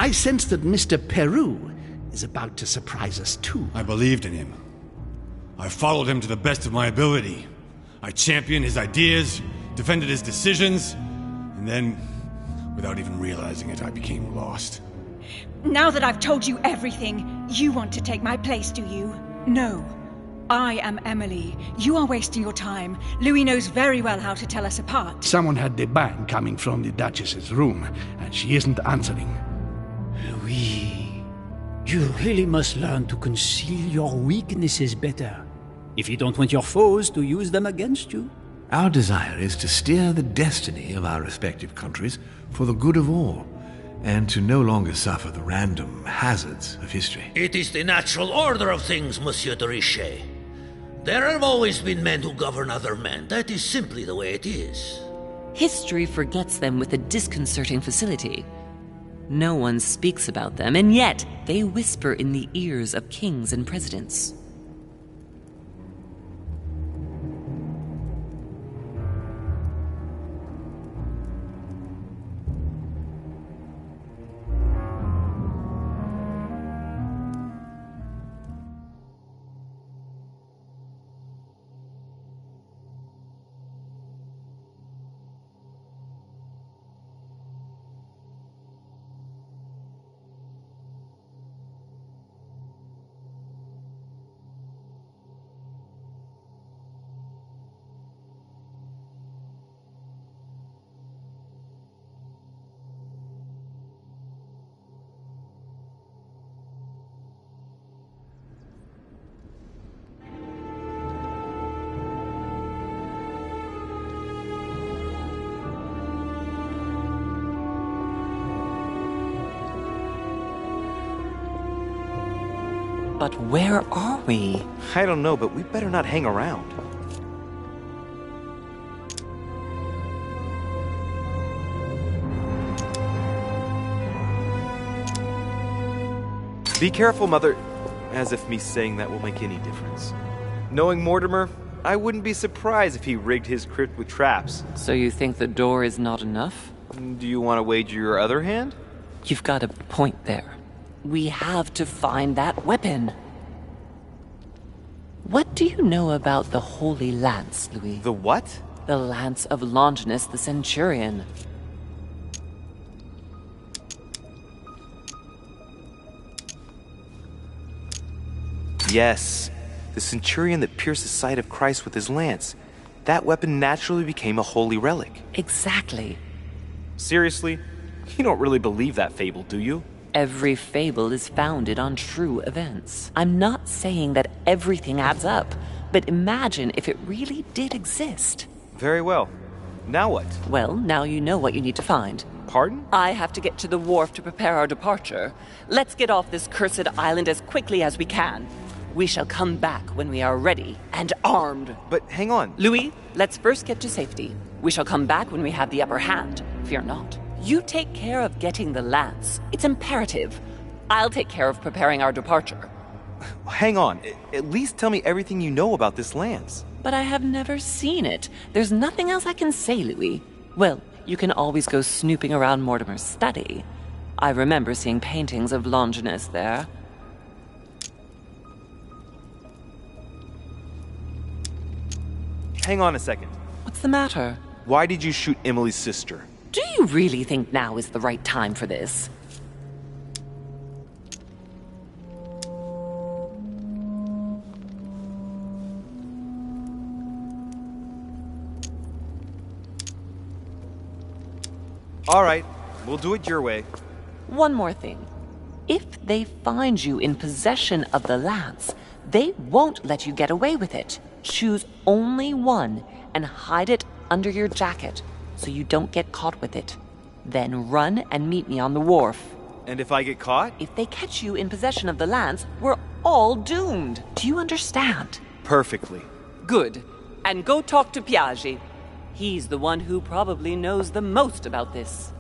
I sense that Mr. Peru is about to surprise us too. I believed in him. I followed him to the best of my ability. I championed his ideas, defended his decisions, and then, without even realizing it, I became lost. Now that I've told you everything, you want to take my place, do you? No. I am Emily. You are wasting your time. Louis knows very well how to tell us apart. Someone had the bang coming from the Duchess's room, and she isn't answering. Louis, you really must learn to conceal your weaknesses better, if you don't want your foes to use them against you. Our desire is to steer the destiny of our respective countries for the good of all, and to no longer suffer the random hazards of history. It is the natural order of things, Monsieur de Richet. There have always been men who govern other men. That is simply the way it is. History forgets them with a disconcerting facility. No one speaks about them, and yet they whisper in the ears of kings and presidents. But where are we? I don't know, but we better not hang around. Be careful, Mother. As if me saying that will make any difference. Knowing Mortimer, I wouldn't be surprised if he rigged his crypt with traps. So you think the door is not enough? Do you want to wager your other hand? You've got a point there. We have to find that weapon. What do you know about the Holy Lance, Louis? The what? The Lance of Longinus the Centurion. Yes, the centurion that pierced the side of Christ with his lance. That weapon naturally became a holy relic. Exactly. Seriously? You don't really believe that fable, do you? Every fable is founded on true events. I'm not saying that everything adds up, but imagine if it really did exist. Very well. Now what? Well, now you know what you need to find. Pardon? I have to get to the wharf to prepare our departure. Let's get off this cursed island as quickly as we can. We shall come back when we are ready and armed. But hang on. Louis, let's first get to safety. We shall come back when we have the upper hand. Fear not. You take care of getting the lance. It's imperative. I'll take care of preparing our departure. Hang on. At least tell me everything you know about this lance. But I have never seen it. There's nothing else I can say, Louis. Well, you can always go snooping around Mortimer's study. I remember seeing paintings of Longinus there. Hang on a second. What's the matter? Why did you shoot Emily's sister? Do you really think now is the right time for this? All right, we'll do it your way. One more thing. If they find you in possession of the lance, they won't let you get away with it. Choose only one and hide it under your jacket so you don't get caught with it. Then run and meet me on the wharf. And if I get caught? If they catch you in possession of the lance, we're all doomed. Do you understand? Perfectly. Good. And go talk to Piaggi. He's the one who probably knows the most about this.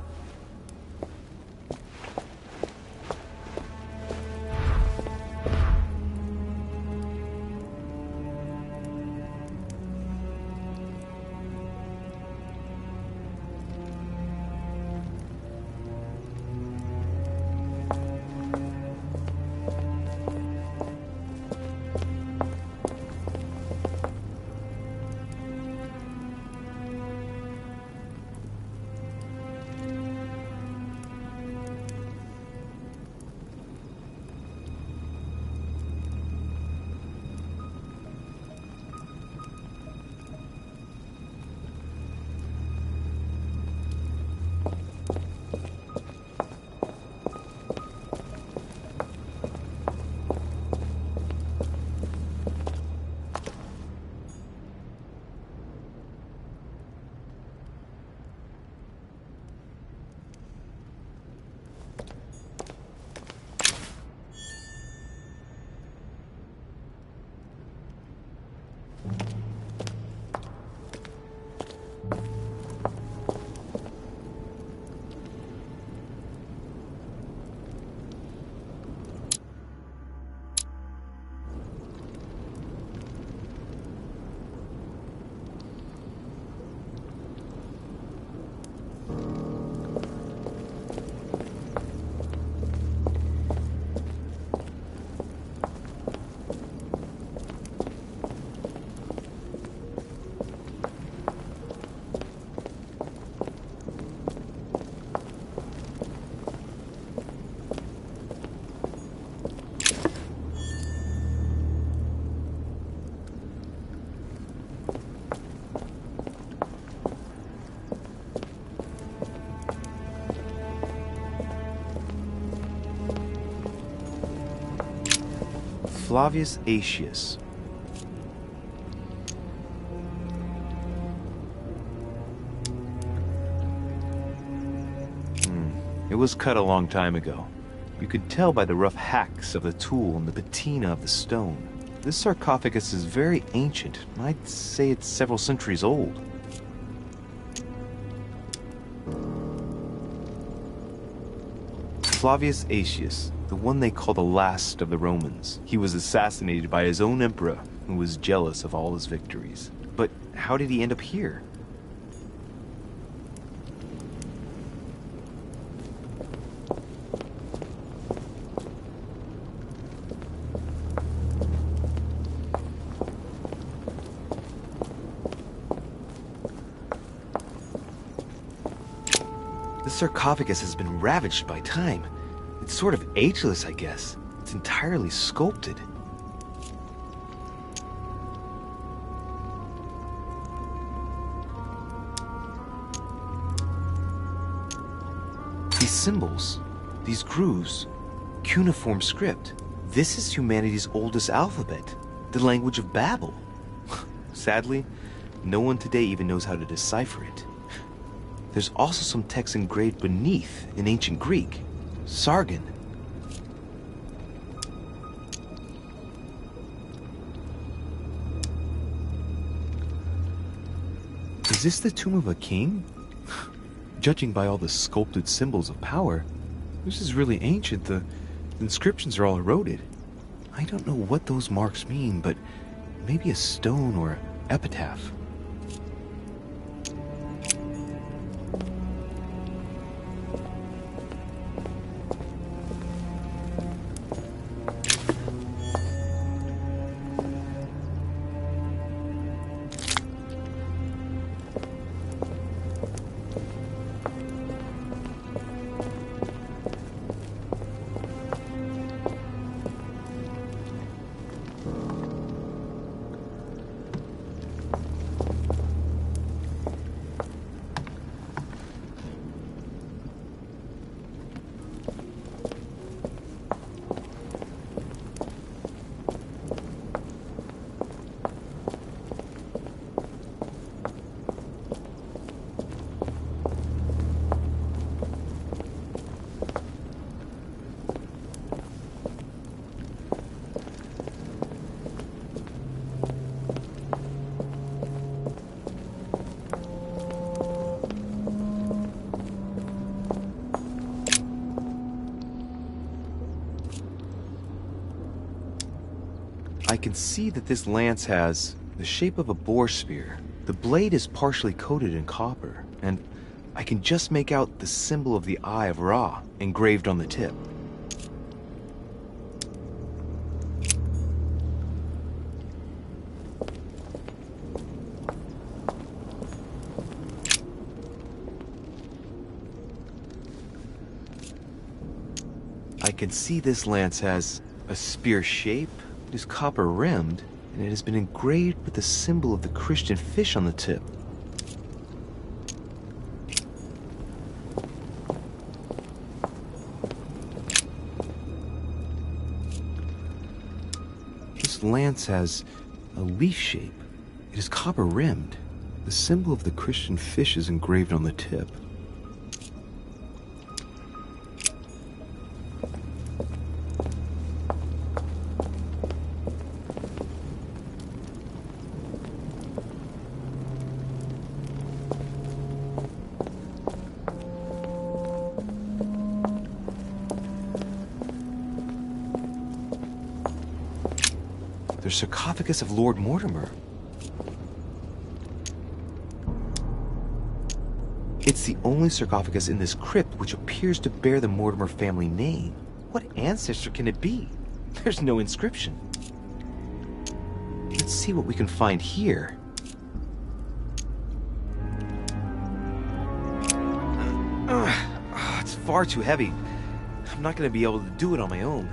Flavius Aetius. It was cut a long time ago. You could tell by the rough hacks of the tool and the patina of the stone. This sarcophagus is very ancient. I'd say it's several centuries old. Flavius Aetius, the one they call the last of the Romans. He was assassinated by his own emperor, who was jealous of all his victories. But how did he end up here? The sarcophagus has been ravaged by time. It's sort of ageless, I guess. It's entirely sculpted. These symbols, these grooves, cuneiform script. This is humanity's oldest alphabet, the language of Babel. Sadly, no one today even knows how to decipher it. There's also some text engraved beneath in ancient Greek, Sargon. Is this the tomb of a king? Judging by all the sculpted symbols of power, this is really ancient. The inscriptions are all eroded. I don't know what those marks mean, but maybe a stone or epitaph. I can see that this lance has the shape of a boar spear. The blade is partially coated in copper, and I can just make out the symbol of the Eye of Ra engraved on the tip. I can see this lance has a spear shape. It is copper rimmed, and it has been engraved with the symbol of the Christian fish on the tip. This lance has a leaf shape. It is copper rimmed. The symbol of the Christian fish is engraved on the tip. The sarcophagus of Lord Mortimer. It's the only sarcophagus in this crypt which appears to bear the Mortimer family name. What ancestor can it be? There's no inscription. Let's see what we can find here. It's far too heavy. I'm not going to be able to do it on my own.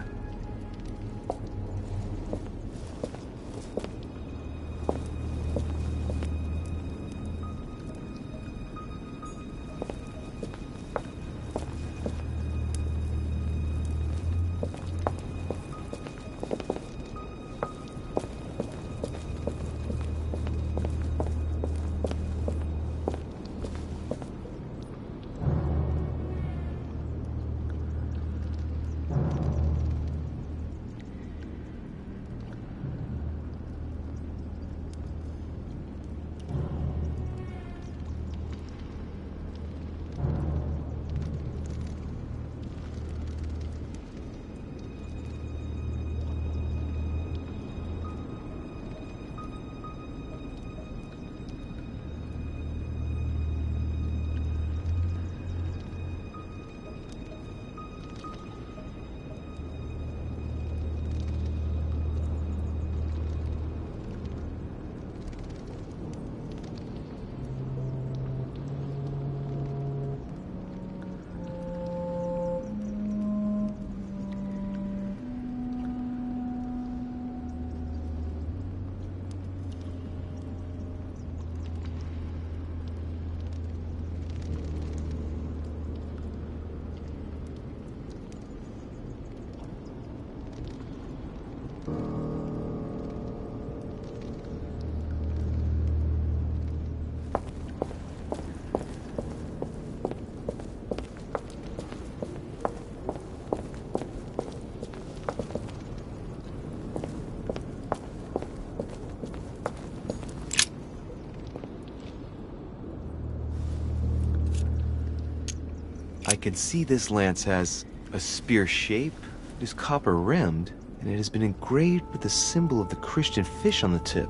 can see this lance has a spear shape, it is copper-rimmed, and it has been engraved with the symbol of the Christian fish on the tip.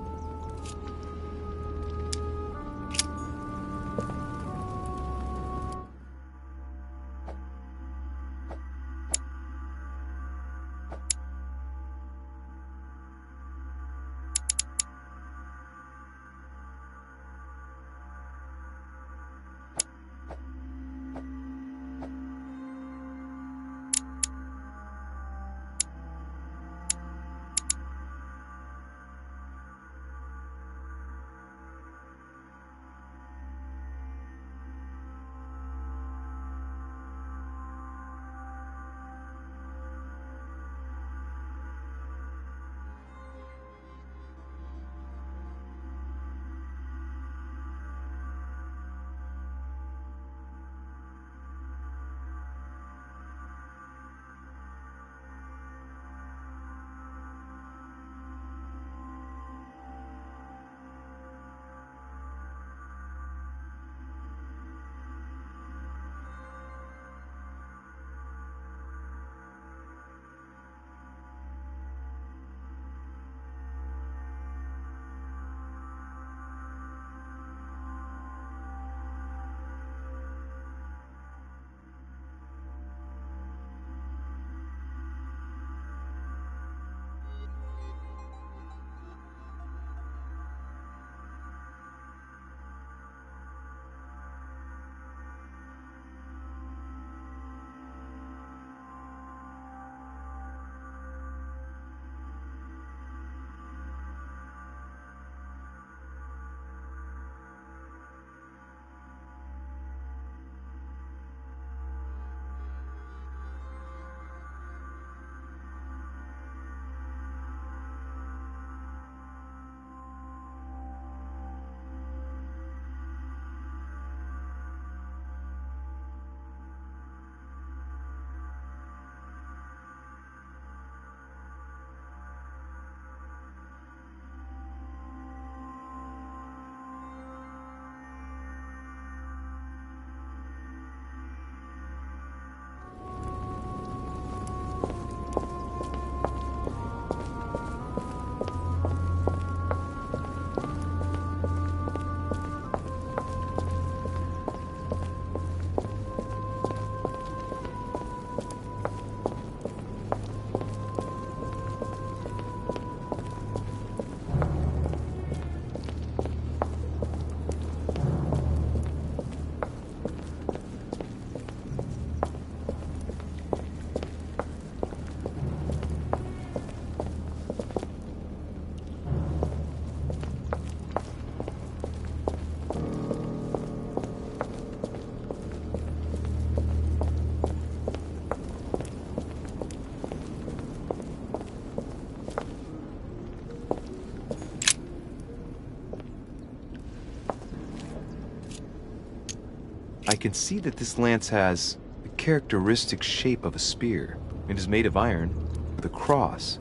I can see that this lance has the characteristic shape of a spear. It is made of iron with a cross.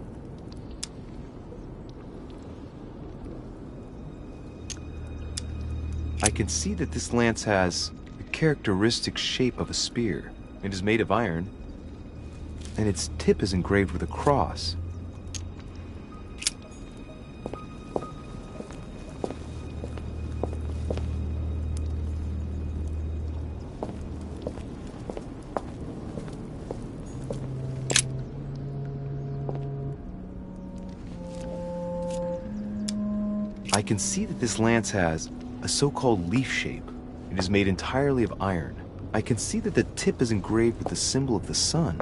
I can see that this lance has the characteristic shape of a spear. It is made of iron, and its tip is engraved with a cross. I can see that this lance has a so-called leaf shape. It is made entirely of iron. I can see that the tip is engraved with the symbol of the sun.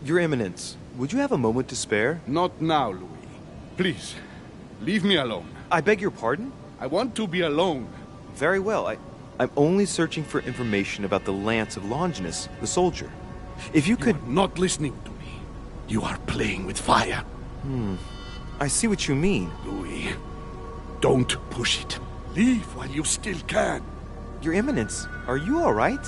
Your Eminence, would you have a moment to spare? Not now, Louis. Please, leave me alone. I beg your pardon? I want to be alone. Very well. I'm only searching for information about the lance of Longinus, the soldier. If you could... You are not listening to me. You are playing with fire. I see what you mean. Louis, don't push it. Leave while you still can. Your Eminence, are you all right?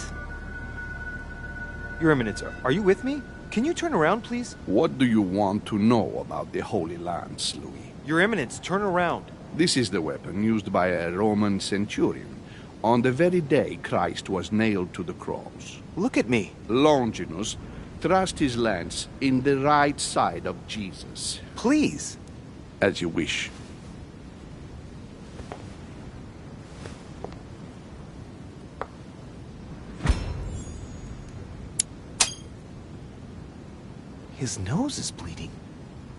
Your Eminence, are you with me? Can you turn around, please? What do you want to know about the Holy Lance, Louis? Your Eminence, turn around. This is the weapon used by a Roman centurion on the very day Christ was nailed to the cross. Look at me. Longinus thrust his lance in the right side of Jesus. Please. As you wish. His nose is bleeding.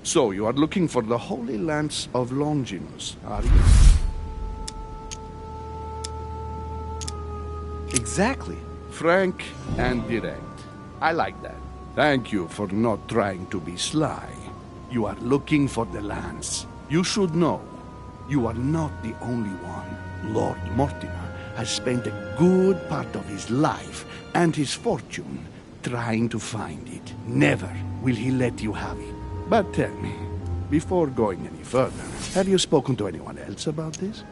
So you are looking for the Holy Lance of Longinus, are you? Exactly. Frank and direct. I like that. Thank you for not trying to be sly. You are looking for the lance. You should know, you are not the only one. Lord Mortimer has spent a good part of his life and his fortune trying to find it. Never will he let you have it. But tell me, before going any further, have you spoken to anyone else about this?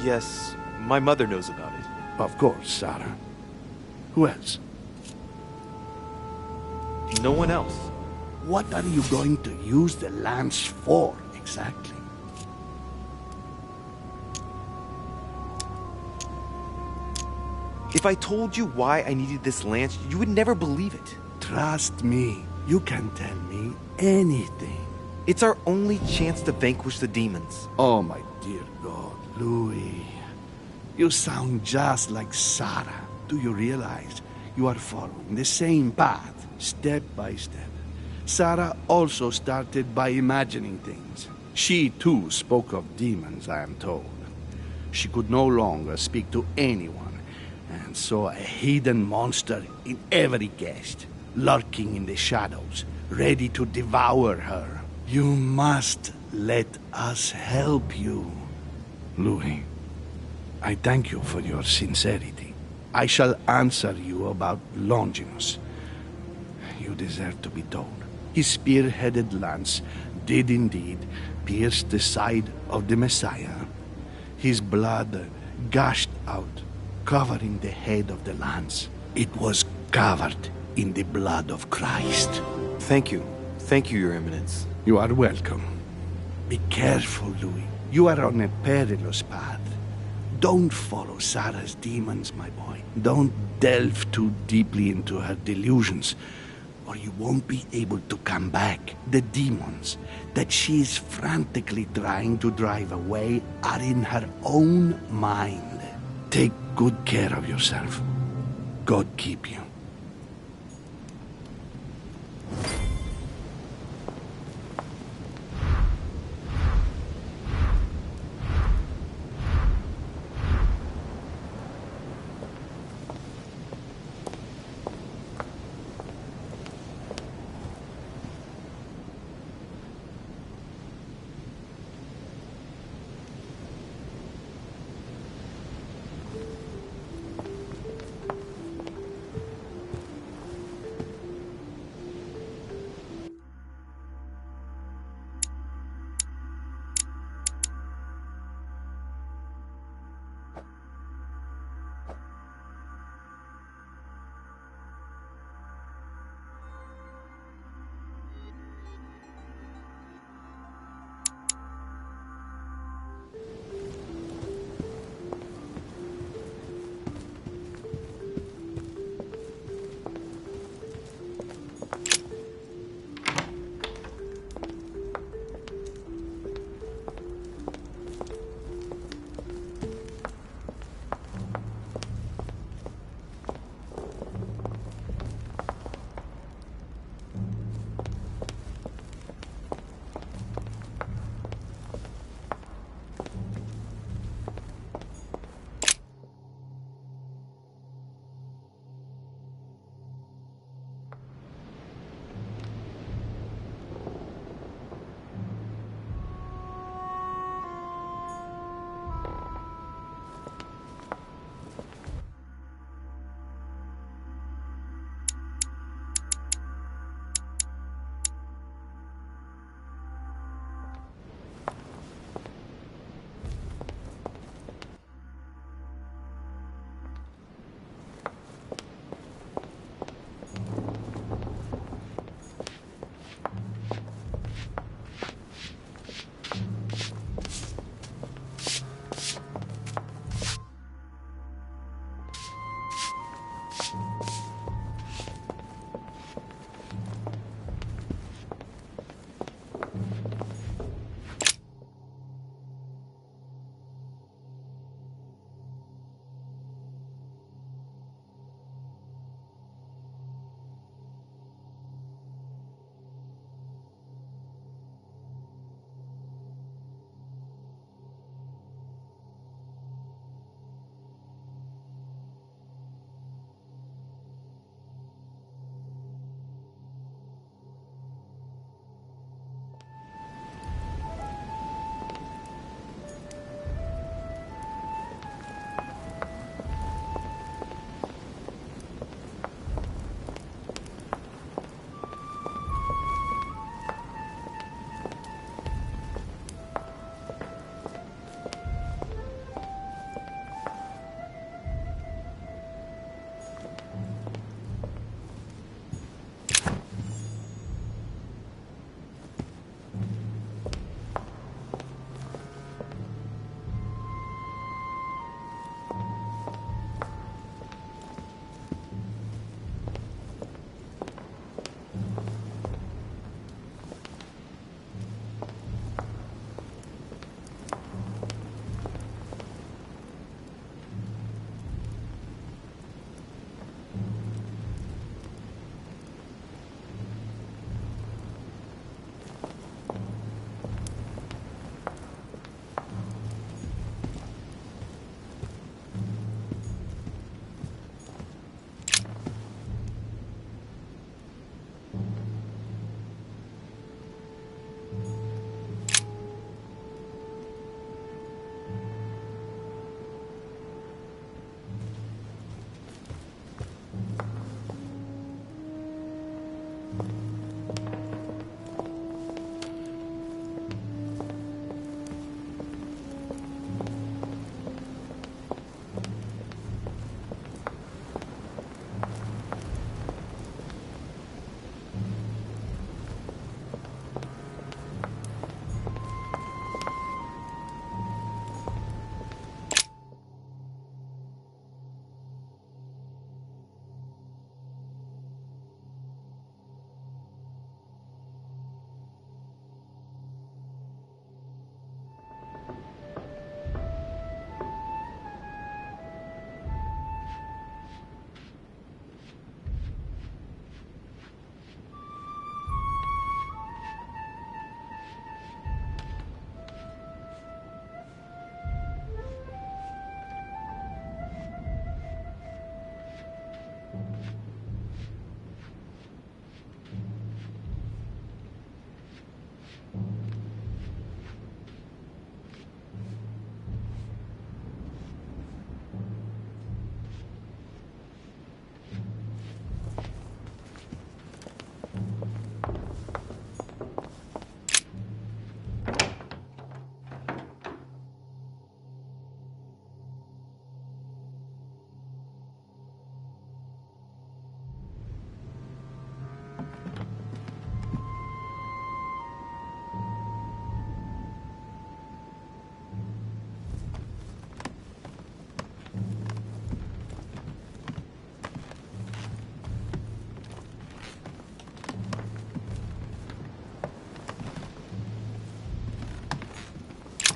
Yes, my mother knows about it. Of course, Sarah. Who else? No one else. What are you going to use the lance for, exactly? If I told you why I needed this lance, you would never believe it. Trust me, you can tell me anything. It's our only chance to vanquish the demons. Oh, my dear God, Louis. You sound just like Sarah. Do you realize you are following the same path, step by step? Sarah also started by imagining things. She, too, spoke of demons, I am told. She could no longer speak to anyone, and saw a hidden monster in every guest, lurking in the shadows, ready to devour her. You must let us help you. Louis, I thank you for your sincerity. I shall answer you about Longinus. You deserve to be told. His spear-headed lance did indeed pierce the side of the Messiah. His blood gushed out, covering the head of the lance. It was covered in the blood of Christ. Thank you. Thank you, Your Eminence. You are welcome. Be careful, Louis. You are on a perilous path. Don't follow Sarah's demons, my boy. Don't delve too deeply into her delusions, or you won't be able to come back. The demons that she is frantically trying to drive away are in her own mind. Take good care of yourself. God keep you.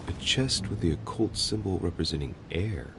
A chest with the occult symbol representing air.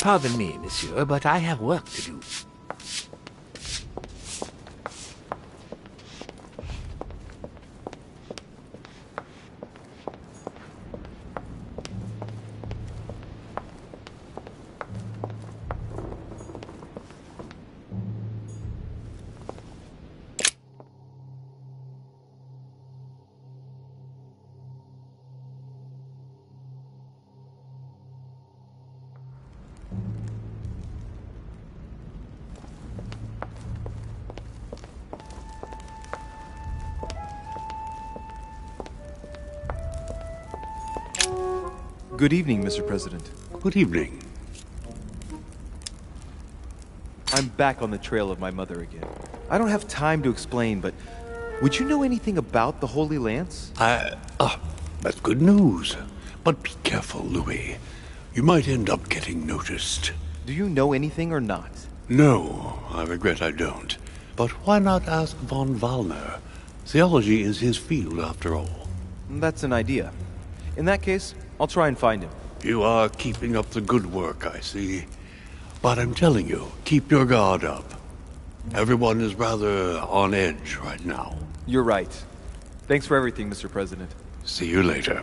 Pardon me, monsieur, but I have work to do. Good evening, Mr. President. Good evening. I'm back on the trail of my mother again. I don't have time to explain, but would you know anything about the Holy Lance? That's good news. But be careful, Louis. You might end up getting noticed. Do you know anything or not? No, I regret I don't. But why not ask von Wallner? Theology is his field, after all. That's an idea. In that case, I'll try and find him. You are keeping up the good work, I see. But I'm telling you, keep your guard up. Everyone is rather on edge right now. You're right. Thanks for everything, Mr. President. See you later.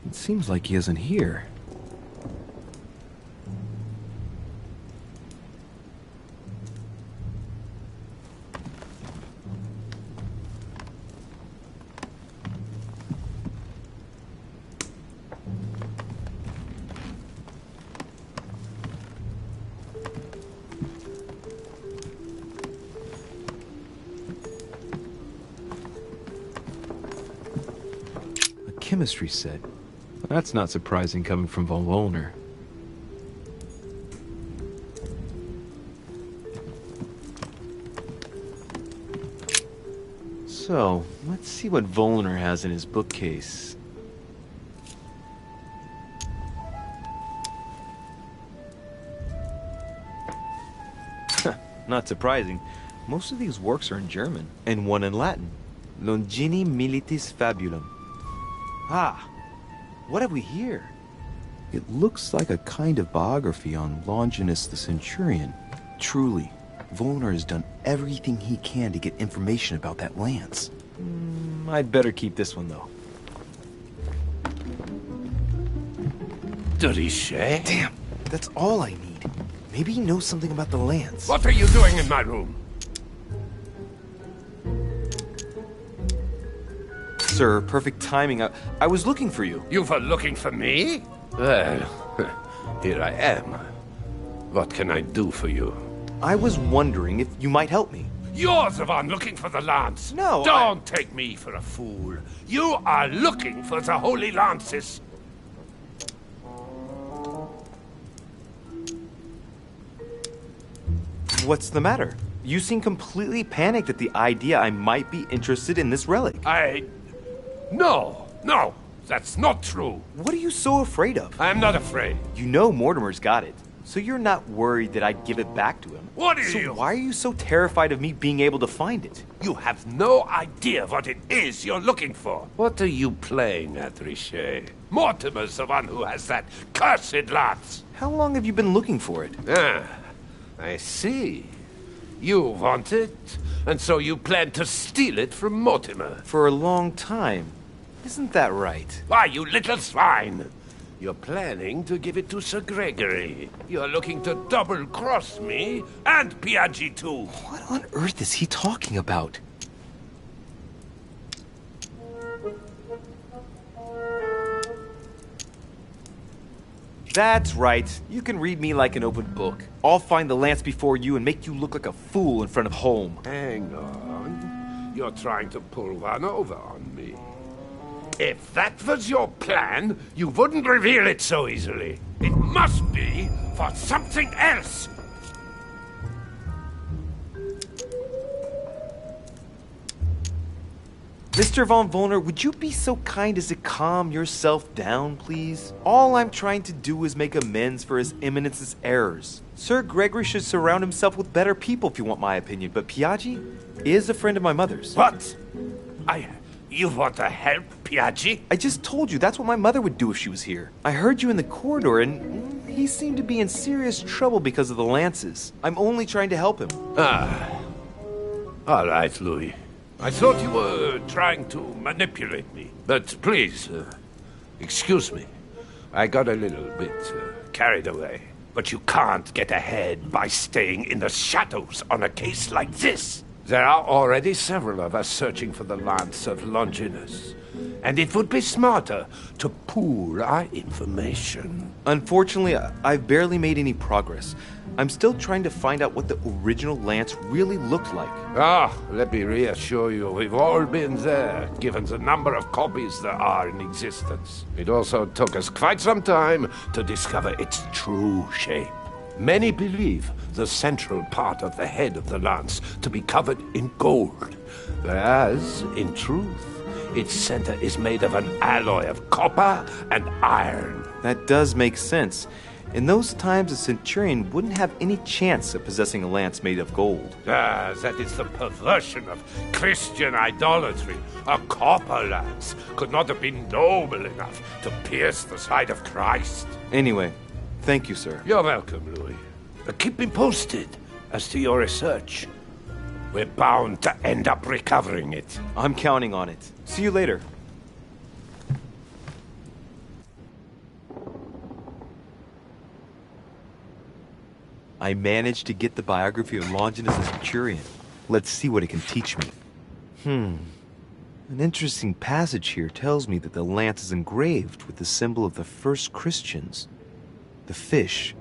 It seems like he isn't here. A chemistry set. That's not surprising coming from von Wallner. So, let's see what Wallner has in his bookcase. Not surprising. Most of these works are in German, and one in Latin. Longini Militis Fabulum. Ah! What have we here? It looks like a kind of biography on Longinus the Centurion. Truly, Wallner has done everything he can to get information about that lance. I'd better keep this one, though. De Richet? Damn, that's all I need. Maybe he knows something about the Lance. What are you doing in my room? Sir, perfect timing. I was looking for you. You were looking for me? Well, here I am. What can I do for you? I was wondering if you might help me. You're the one looking for the lance. No, Don't take me for a fool. You are looking for the Holy Lances. What's the matter? You seem completely panicked at the idea I might be interested in this relic. No, that's not true. What are you so afraid of? I'm not afraid. You know Mortimer's got it, so you're not worried that I'd give it back to him. What are so you? Why are you so terrified of me being able to find it? You have no idea what it is you're looking for. What are you playing at, Richet? Mortimer's the one who has that cursed lance. How long have you been looking for it? I see. You want it, and so you plan to steal it from Mortimer. For a long time. Isn't that right? Why, you little swine! You're planning to give it to Sir Gregory. You're looking to double-cross me and Piaggi too. What on earth is he talking about? That's right. You can read me like an open book. I'll find the lance before you and make you look like a fool in front of home. Hang on. You're trying to pull one over on me. If that was your plan, you wouldn't reveal it so easily. It must be for something else. Mr. Von Wollner, would you be so kind as to calm yourself down, please? All I'm trying to do is make amends for His Eminence's errors. Sir Gregory should surround himself with better people, if you want my opinion, but Piaggi is a friend of my mother's. What? You want to help Piaggi? I just told you that's what my mother would do if she was here. I heard you in the corridor, and he seemed to be in serious trouble because of the lances. I'm only trying to help him. All right, Louis. I thought you were trying to manipulate me. But please, excuse me. I got a little bit carried away. But you can't get ahead by staying in the shadows on a case like this. There are already several of us searching for the Lance of Longinus. And it would be smarter to pool our information. Unfortunately, I've barely made any progress. I'm still trying to find out what the original lance really looked like. Let me reassure you, we've all been there, given the number of copies there are in existence. It also took us quite some time to discover its true shape. Many believe the central part of the head of the lance to be covered in gold, whereas, in truth, its center is made of an alloy of copper and iron. That does make sense. In those times, a centurion wouldn't have any chance of possessing a lance made of gold. That is the perversion of Christian idolatry. A copper lance could not have been noble enough to pierce the side of Christ. Anyway, thank you, sir. You're welcome, Louis. Keep me posted as to your research. We're bound to end up recovering it. I'm counting on it. See you later. I managed to get the biography of Longinus the Centurion. Let's see what it can teach me. An interesting passage here tells me that the lance is engraved with the symbol of the first Christians, the fish.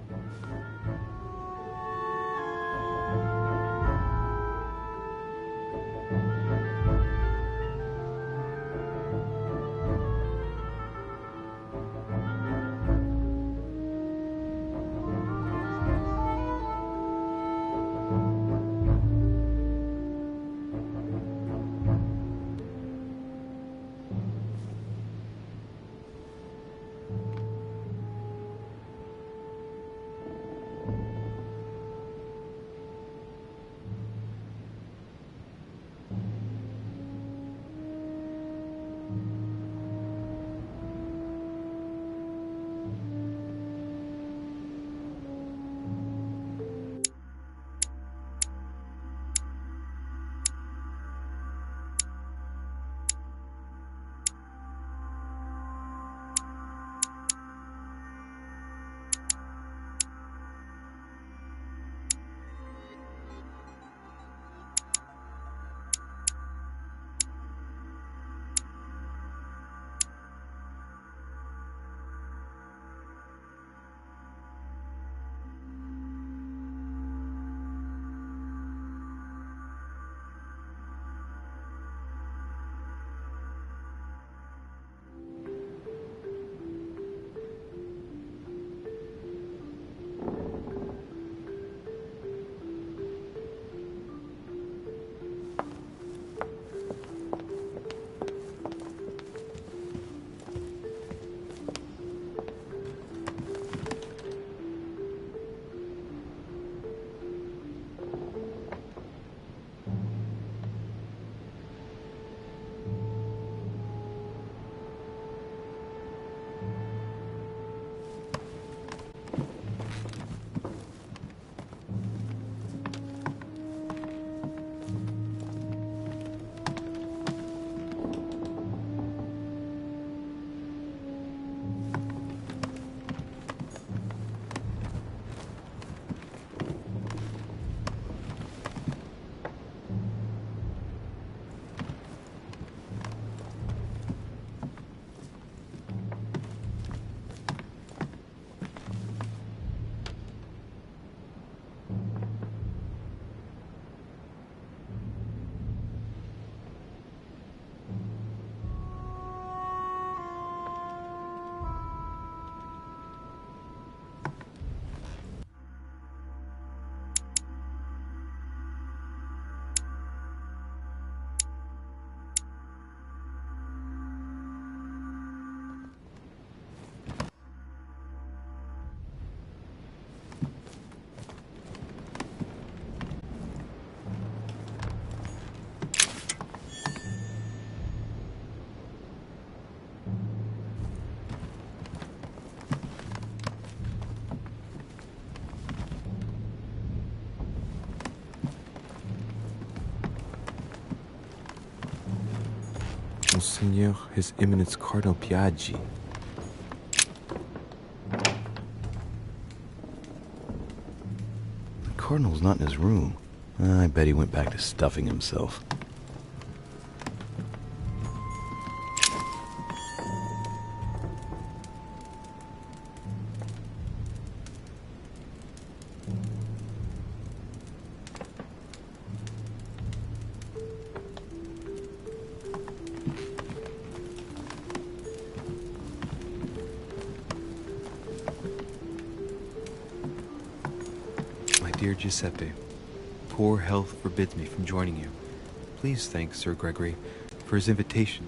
Monseigneur, His Eminence Cardinal Piaggi. The Cardinal's not in his room. I bet he went back to stuffing himself. Dear Giuseppe, poor health forbids me from joining you. Please thank Sir Gregory for his invitation.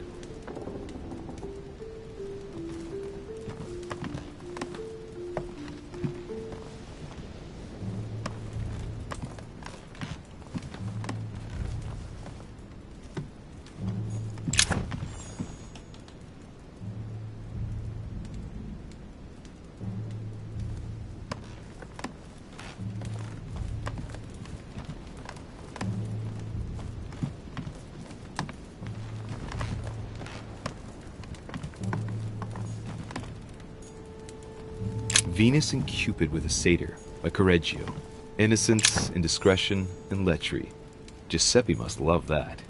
Venus and Cupid with a satyr by Correggio. Innocence, indiscretion, and lechery. Giuseppe must love that.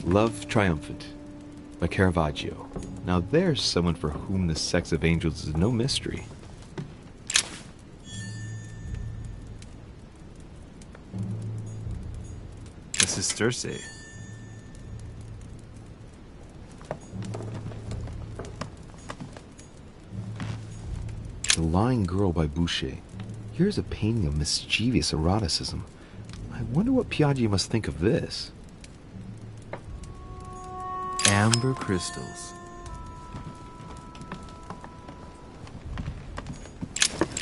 Love Triumphant by Caravaggio. Now there's someone for whom the sex of angels is no mystery. This is Circe. The Lying Girl by Boucher. Here's a painting of mischievous eroticism. I wonder what Piaggi must think of this. Amber Crystals.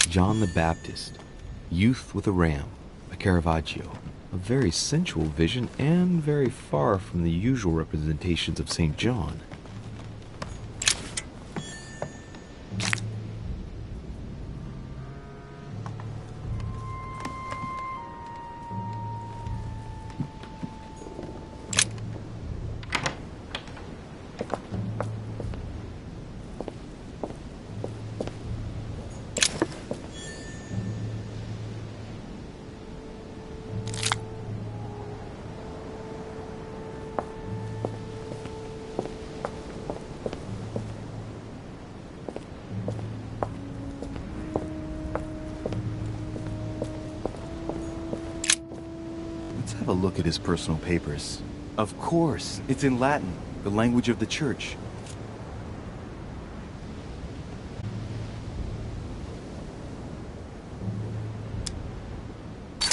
John the Baptist. Youth with a Ram by Caravaggio. A very sensual vision and very far from the usual representations of St. John. Have a look at his personal papers. Of course, it's in Latin, the language of the church.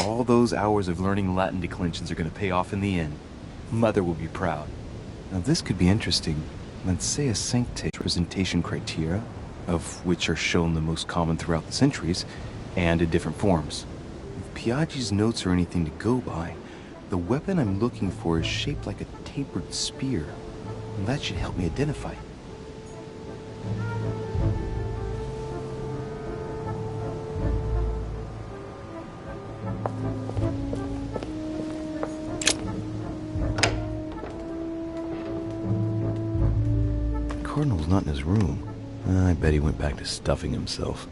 All those hours of learning Latin declensions are going to pay off in the end. Mother will be proud. Now this could be interesting. Let's say a sancte representation criteria, of which are shown the most common throughout the centuries, and in different forms. If Piaggi's notes are anything to go by, the weapon I'm looking for is shaped like a tapered spear, and that should help me identify it. The Cardinal's not in his room. I bet he went back to stuffing himself.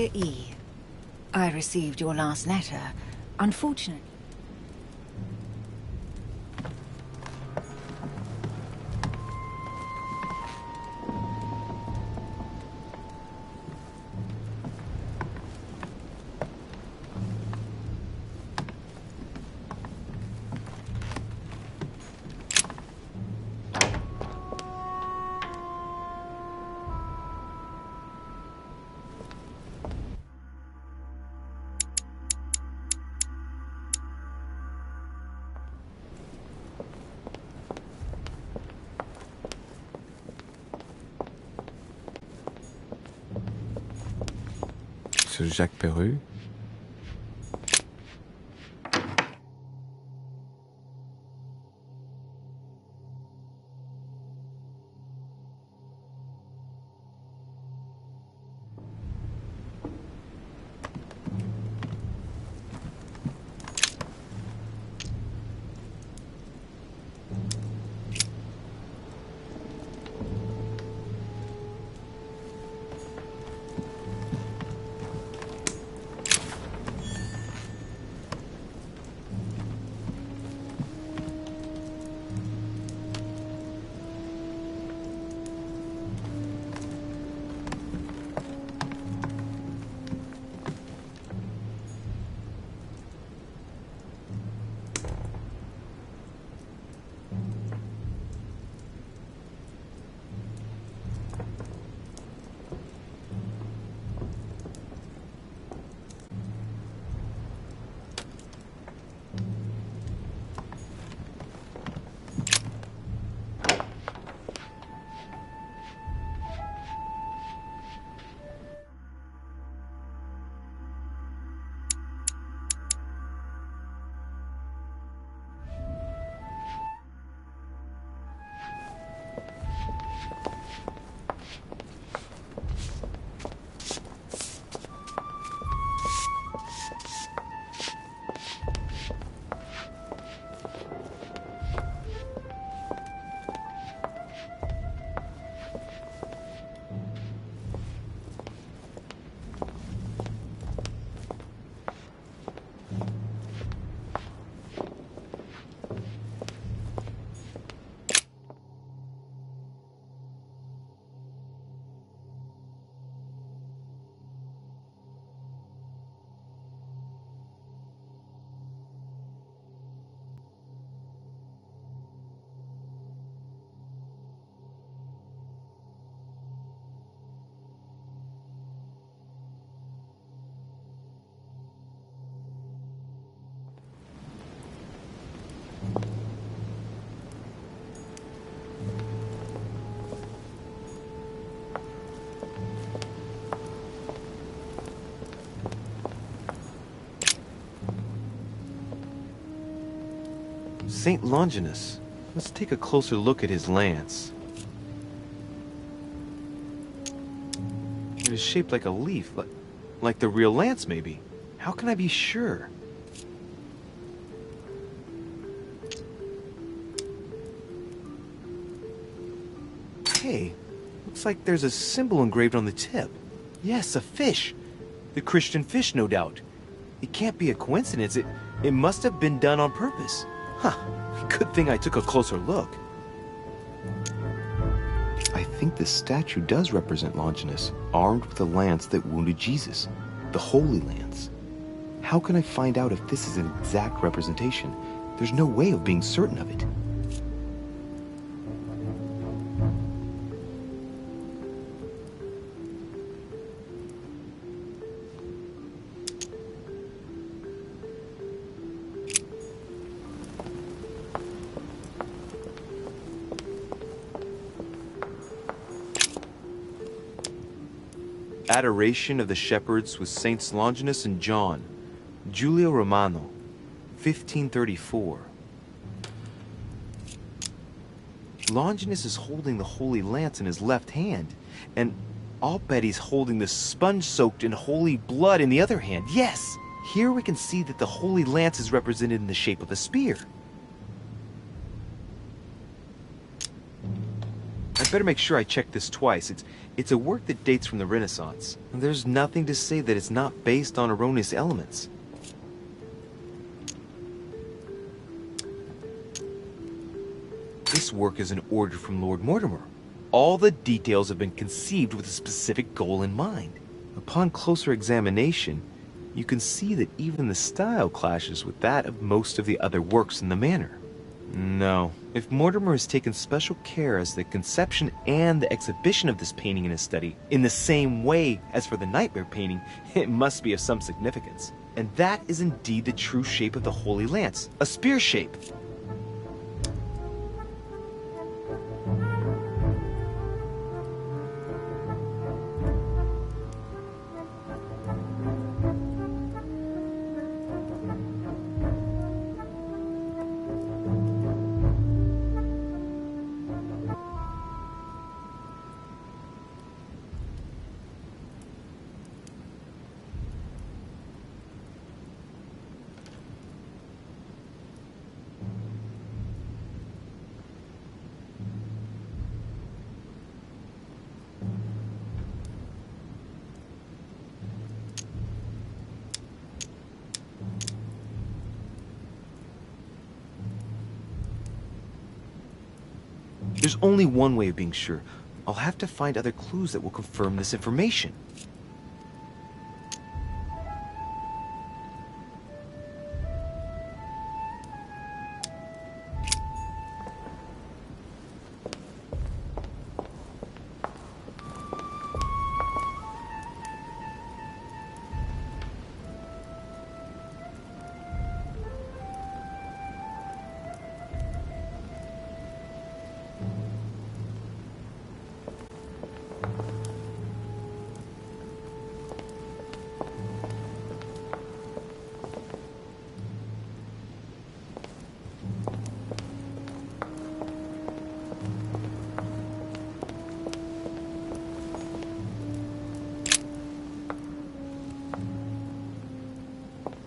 Dear E, I received your last letter. Unfortunately... Sir Jacques Peru? Saint Longinus. Let's take a closer look at his lance. It is shaped like a leaf, like the real lance, maybe. How can I be sure? Hey, looks like there's a symbol engraved on the tip. Yes, a fish. The Christian fish, no doubt. It can't be a coincidence. It must have been done on purpose. Huh. Good thing I took a closer look. I think this statue does represent Longinus, armed with a lance that wounded Jesus. The Holy Lance. How can I find out if this is an exact representation? There's no way of being certain of it. Adoration of the Shepherds with Saints Longinus and John, Giulio Romano, 1534. Longinus is holding the Holy Lance in his left hand, and I'll bet he's holding the sponge soaked in holy blood in the other hand. Yes! Here we can see that the Holy Lance is represented in the shape of a spear. better make sure I check this twice. It's a work that dates from the Renaissance. There's nothing to say that it's not based on erroneous elements. This work is an order from Lord Mortimer. All the details have been conceived with a specific goal in mind. Upon closer examination, you can see that even the style clashes with that of most of the other works in the manor. No, if Mortimer has taken special care as the conception and the exhibition of this painting in his study, in the same way as for the Nightmare painting, it must be of some significance. And that is indeed the true shape of the Holy Lance, a spear shape. There's only one way of being sure. I'll have to find other clues that will confirm this information.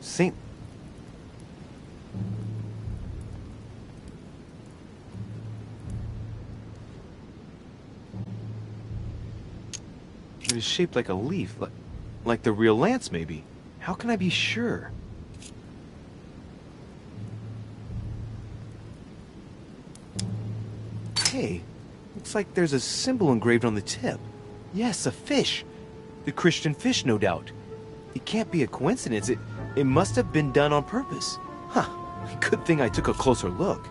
Saint... It is shaped like a leaf, like the real lance, maybe. How can I be sure? Hey, looks like there's a symbol engraved on the tip. Yes, a fish. The Christian fish, no doubt. It can't be a coincidence. It must have been done on purpose. Huh. Good thing I took a closer look.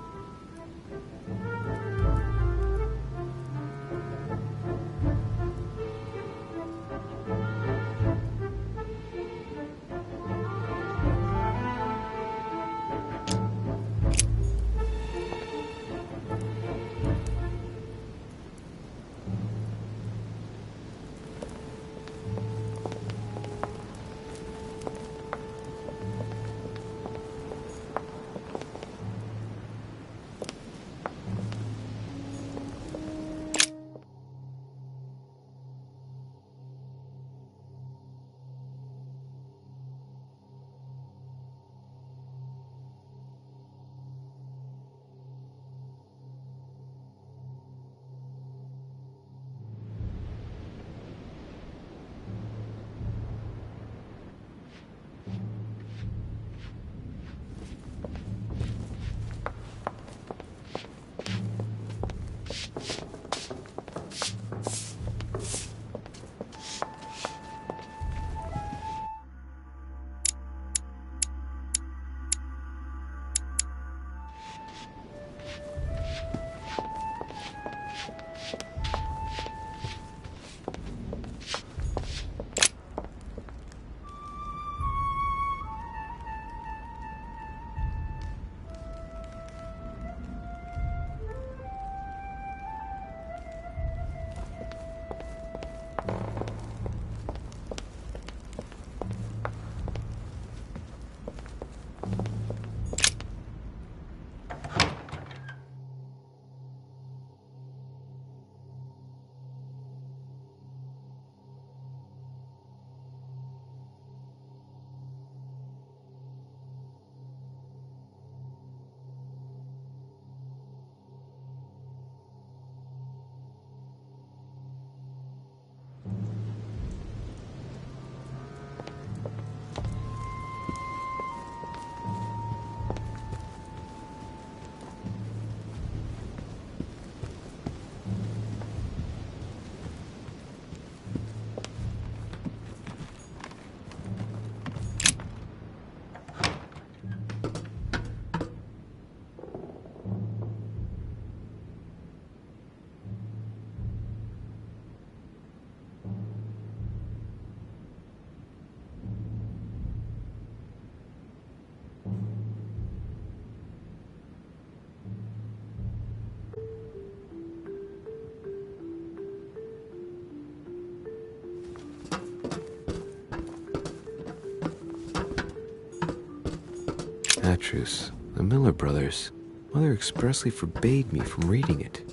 truce. The Miller brothers. Mother expressly forbade me from reading it.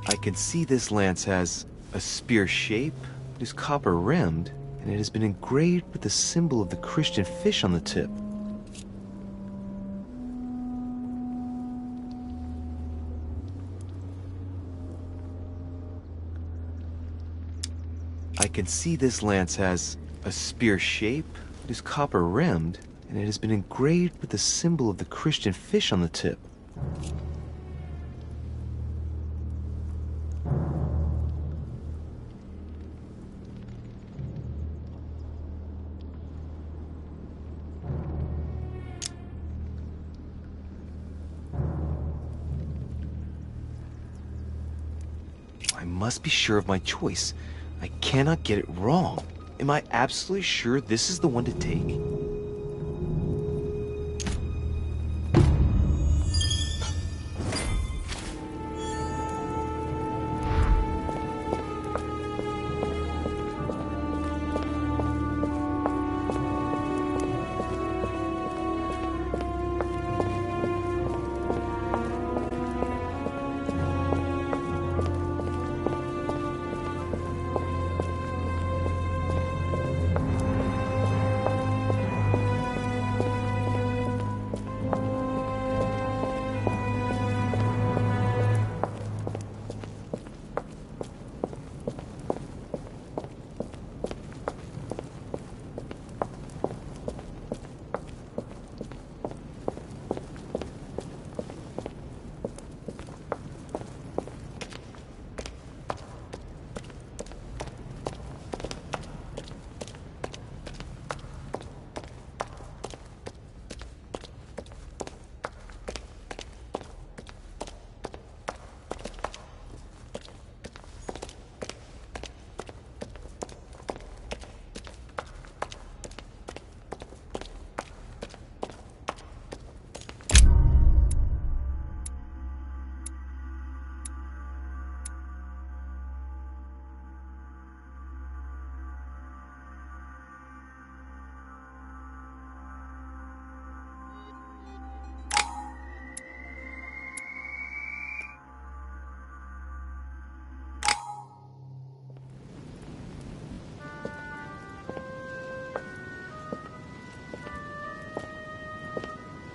I can see this lance has a spear shape, it is copper rimmed, and it has been engraved with the symbol of the Christian fish on the tip. I can see this lance has a spear shape, it is copper rimmed, and it has been engraved with the symbol of the Christian fish on the tip. I must be sure of my choice. I cannot get it wrong. Am I absolutely sure this is the one to take?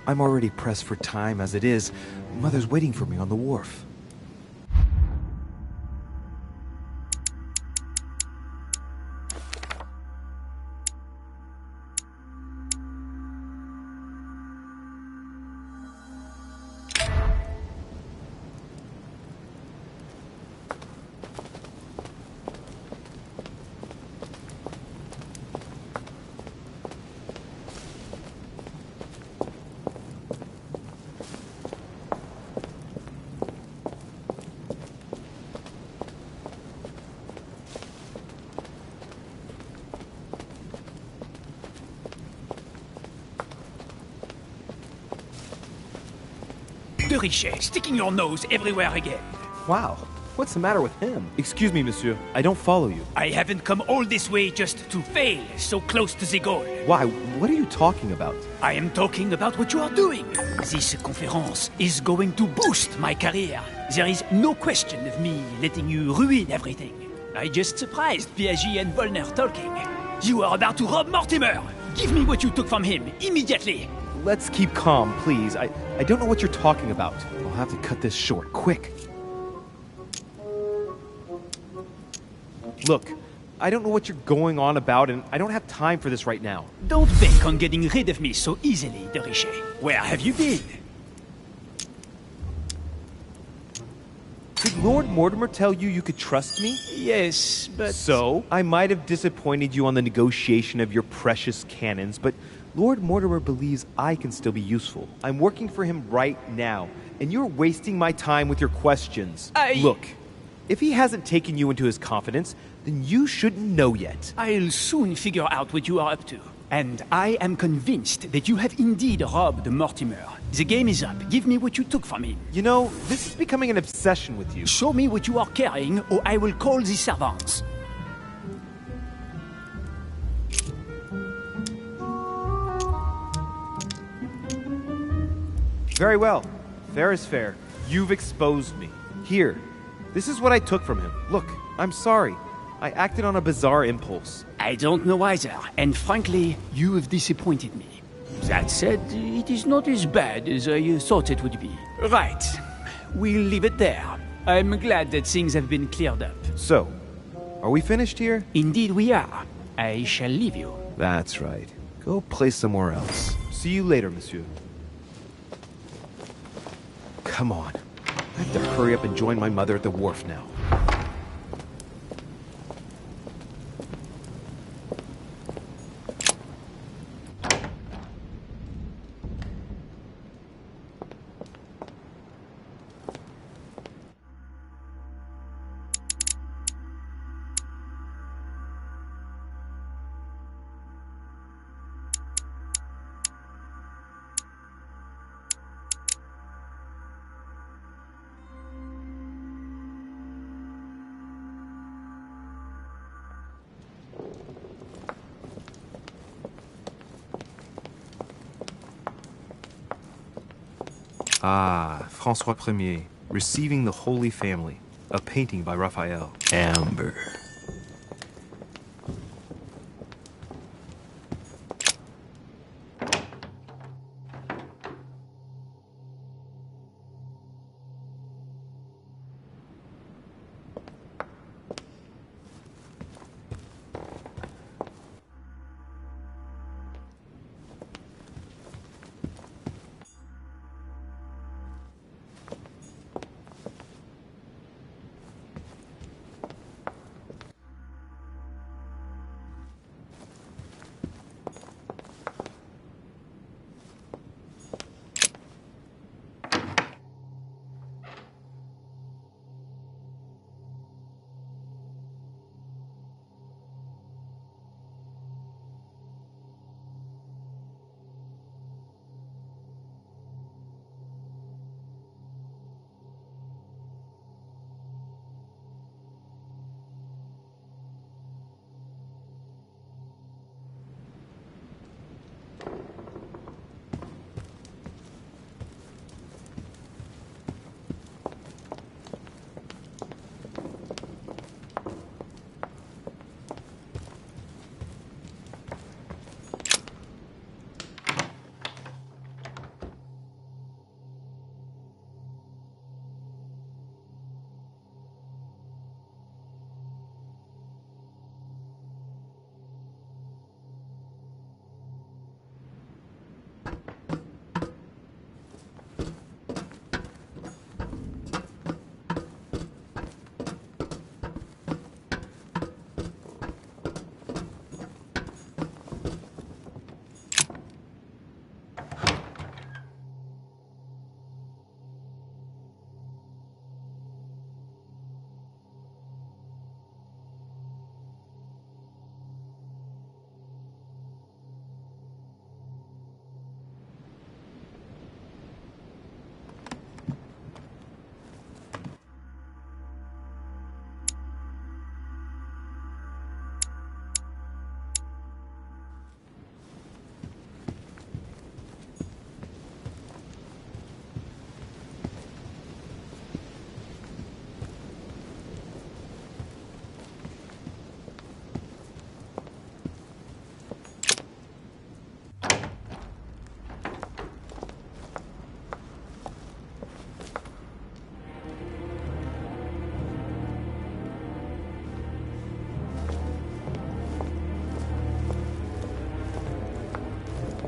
I'm already pressed for time as it is. Mother's waiting for me on the wharf. De Richet, sticking your nose everywhere again. Wow, what's the matter with him? Excuse me, monsieur. I don't follow you. I haven't come all this way just to fail so close to the goal. Why? What are you talking about? I am talking about what you are doing. This conference is going to boost my career. There is no question of me letting you ruin everything. I just surprised Piaget and Volner talking. You are about to rob Mortimer. Give me what you took from him, immediately. Let's keep calm, please. I don't know what you're talking about. I'll have to cut this short, quick. Look, I don't know what you're going on about, and I don't have time for this right now. Don't bank on getting rid of me so easily, De Richet. Where have you been? Did Lord Mortimer tell you you could trust me? Yes, but... So, I might have disappointed you on the negotiation of your precious cannons, but Lord Mortimer believes I can still be useful. I'm working for him right now, and you're wasting my time with your questions. Look, if he hasn't taken you into his confidence, then you shouldn't know yet. I'll soon figure out what you are up to. And I am convinced that you have indeed robbed Mortimer. The game is up. Give me what you took from him. You know, this is becoming an obsession with you. Show me what you are carrying, or I will call the servants. Very well. Fair is fair. You've exposed me. Here, this is what I took from him. Look, I'm sorry. I acted on a bizarre impulse. I don't know either, and frankly, you have disappointed me. That said, it is not as bad as I thought it would be. Right. We'll leave it there. I'm glad that things have been cleared up. So, are we finished here? Indeed we are. I shall leave you. That's right. Go play somewhere else. See you later, monsieur. Come on. I have to hurry up and join my mother at the wharf now. Ah, François Ier, Receiving the Holy Family, a painting by Raphael. Amber.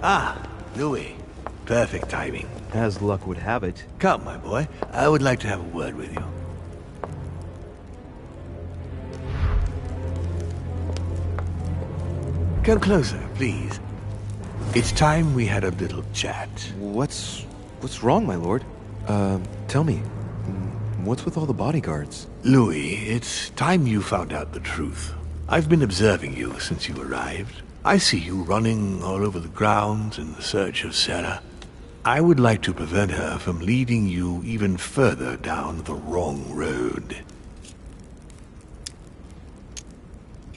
Ah, Louis. Perfect timing. As luck would have it. Come, my boy. I would like to have a word with you. Come closer, please. It's time we had a little chat. What's wrong, my lord? Tell me. What's with all the bodyguards? Louis, it's time you found out the truth. I've been observing you since you arrived. I see you running all over the grounds in the search of Sarah. I would like to prevent her from leading you even further down the wrong road.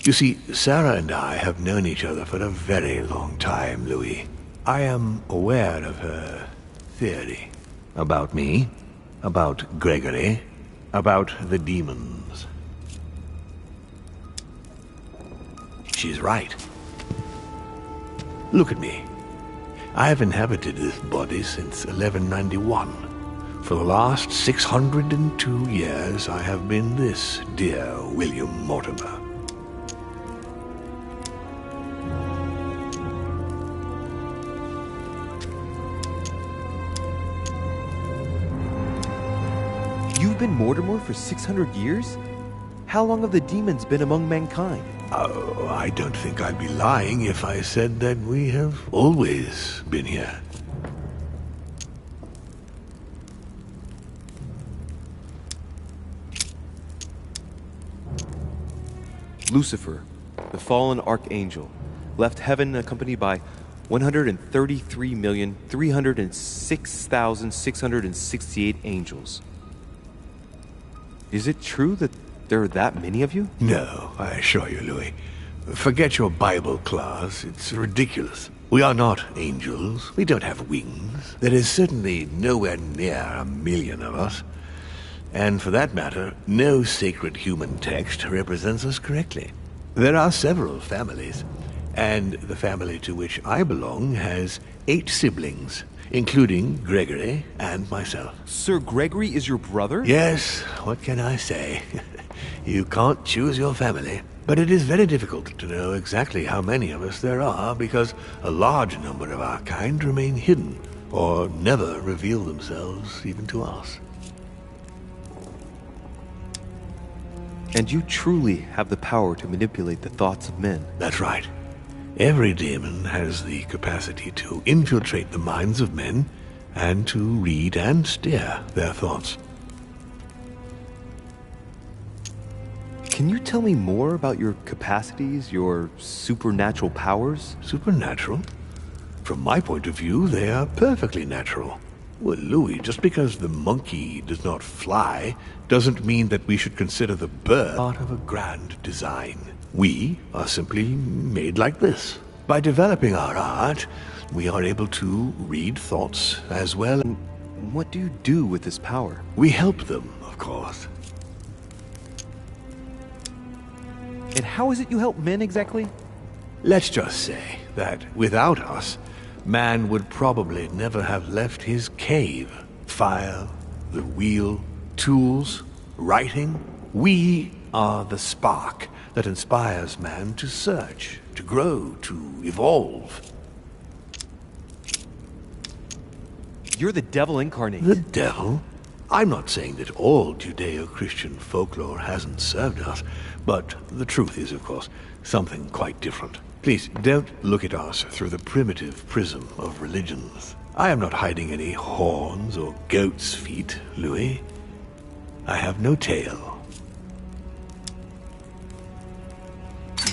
You see, Sarah and I have known each other for a very long time, Louis. I am aware of her theory. About me, about Gregory, about the demons. She's right. Look at me. I have inhabited this body since 1191. For the last 602 years, I have been this dear William Mortimer. You've been Mortimer for 600 years? How long have the demons been among mankind? Oh, I don't think I'd be lying if I said that we have always been here. Lucifer, the fallen archangel, left heaven accompanied by 133,306,668 angels. Is it true that there are that many of you? No, I assure you, Louis. Forget your Bible class. It's ridiculous. We are not angels. We don't have wings. There is certainly nowhere near 1,000,000 of us. And for that matter, no sacred human text represents us correctly. There are several families, and the family to which I belong has 8 siblings, including Gregory and myself. Sir Gregory is your brother? Yes, what can I say? You can't choose your family. But it is very difficult to know exactly how many of us there are, because a large number of our kind remain hidden, or never reveal themselves even to us. And you truly have the power to manipulate the thoughts of men. That's right. Every demon has the capacity to infiltrate the minds of men and to read and steer their thoughts. Can you tell me more about your capacities, your supernatural powers? Supernatural? From my point of view, they are perfectly natural. Well, Louis, just because the monkey does not fly doesn't mean that we should consider the bird part of a grand design. We are simply made like this. By developing our art, we are able to read thoughts as well. And what do you do with this power? We help them, of course. And how is it you help men exactly? Let's just say that without us, man would probably never have left his cave. Fire, the wheel, tools, writing. We are the spark that inspires man to search, to grow, to evolve. You're the devil incarnate. The devil? I'm not saying that all Judeo-Christian folklore hasn't served us, but the truth is, of course, something quite different. Please, don't look at us through the primitive prism of religions. I am not hiding any horns or goat's feet, Louis. I have no tail.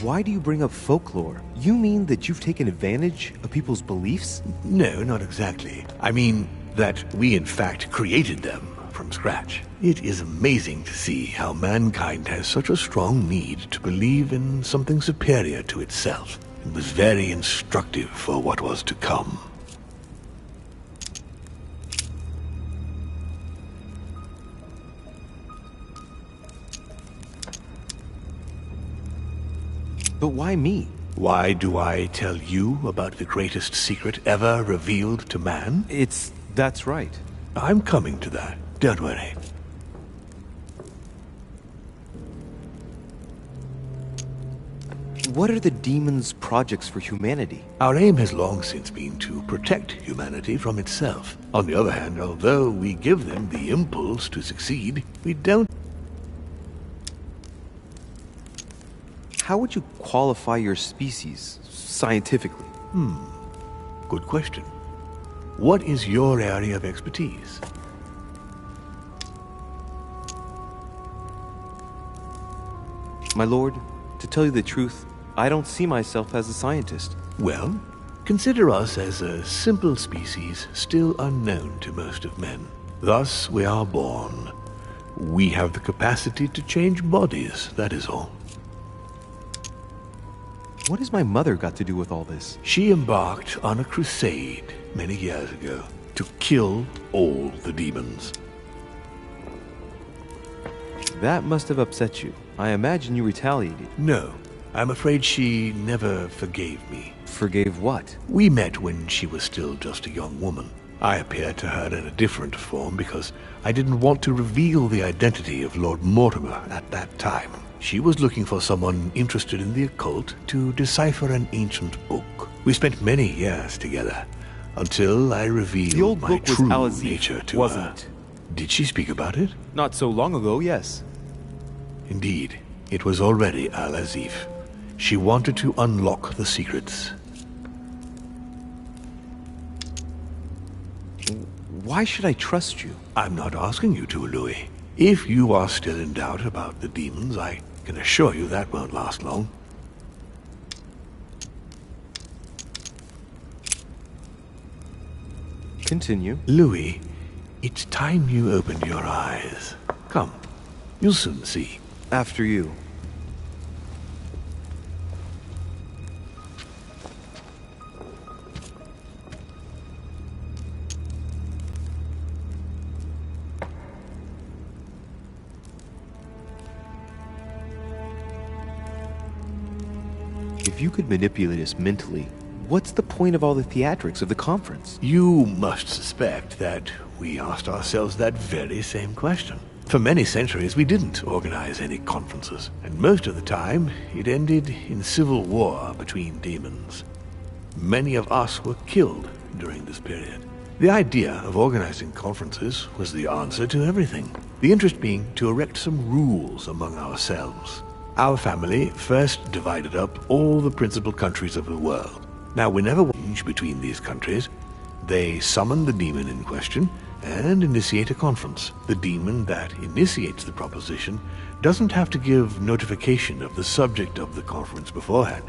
Why do you bring up folklore? You mean that you've taken advantage of people's beliefs? No, not exactly. I mean that we in fact created them from scratch. It is amazing to see how mankind has such a strong need to believe in something superior to itself. It was very instructive for what was to come. But why me? Why do I tell you about the greatest secret ever revealed to man? That's right. I'm coming to that. Don't worry. What are the demons' projects for humanity? Our aim has long since been to protect humanity from itself. On the other hand, although we give them the impulse to succeed, we don't. How would you qualify your species, scientifically? Good question. What is your area of expertise? My lord, to tell you the truth, I don't see myself as a scientist. Well, consider us as a simple species still unknown to most of men. Thus we are born. We have the capacity to change bodies, that is all. What has my mother got to do with all this? She embarked on a crusade many years ago to kill all the demons. That must have upset you. I imagine you retaliated. No, I'm afraid she never forgave me. Forgave what? We met when she was still just a young woman. I appeared to her in a different form because I didn't want to reveal the identity of Lord Mortimer at that time. She was looking for someone interested in the occult to decipher an ancient book. We spent many years together until I revealed the old my book true was Al-Azif, nature to wasn't her. it? Did she speak about it? Not so long ago, yes. Indeed, it was already Al-Azif. She wanted to unlock the secrets. Why should I trust you? I'm not asking you to, Louis. If you are still in doubt about the demons, I can assure you that won't last long. Continue. Louis, it's time you opened your eyes. Come, you'll soon see. After you. If you could manipulate us mentally, what's the point of all the theatrics of the conference? You must suspect that we asked ourselves that very same question. For many centuries, we didn't organize any conferences, and most of the time, it ended in civil war between demons. Many of us were killed during this period. The idea of organizing conferences was the answer to everything, the interest being to erect some rules among ourselves. Our family first divided up all the principal countries of the world. Now, whenever we change between these countries, they summon the demon in question and initiate a conference. The demon that initiates the proposition doesn't have to give notification of the subject of the conference beforehand.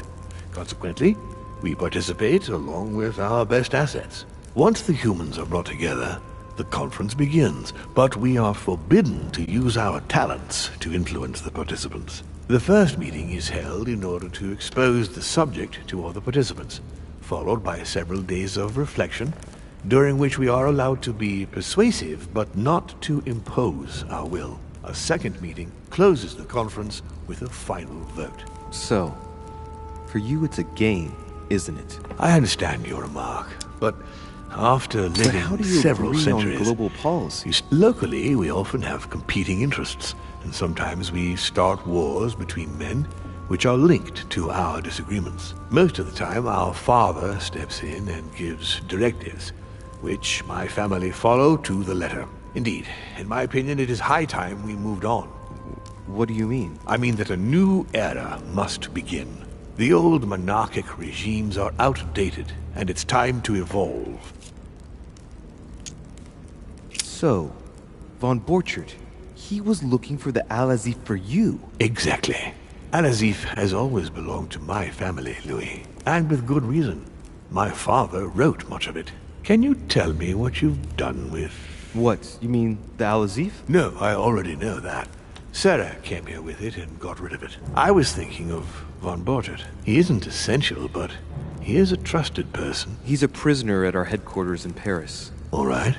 Consequently, we participate along with our best assets. Once the humans are brought together, the conference begins, but we are forbidden to use our talents to influence the participants. The first meeting is held in order to expose the subject to all the participants, followed by several days of reflection, during which we are allowed to be persuasive but not to impose our will. A second meeting closes the conference with a final vote. So, for you it's a game, isn't it? I understand your remark, but after living how do you several agree centuries, on global policy? Locally, we often have competing interests, and sometimes we start wars between men which are linked to our disagreements. Most of the time, our father steps in and gives directives, which my family follow to the letter. Indeed, in my opinion, it is high time we moved on. What do you mean? I mean that a new era must begin. The old monarchic regimes are outdated, and it's time to evolve. So, von Borchert, he was looking for the Al-Azif for you. Exactly. Al-Azif has always belonged to my family, Louis, and with good reason. My father wrote much of it. Can you tell me what you've done with... What, you mean the Al-Azif? No, I already know that. Sarah came here with it and got rid of it. I was thinking of von Borchert. He isn't essential, but he is a trusted person. He's a prisoner at our headquarters in Paris. All right.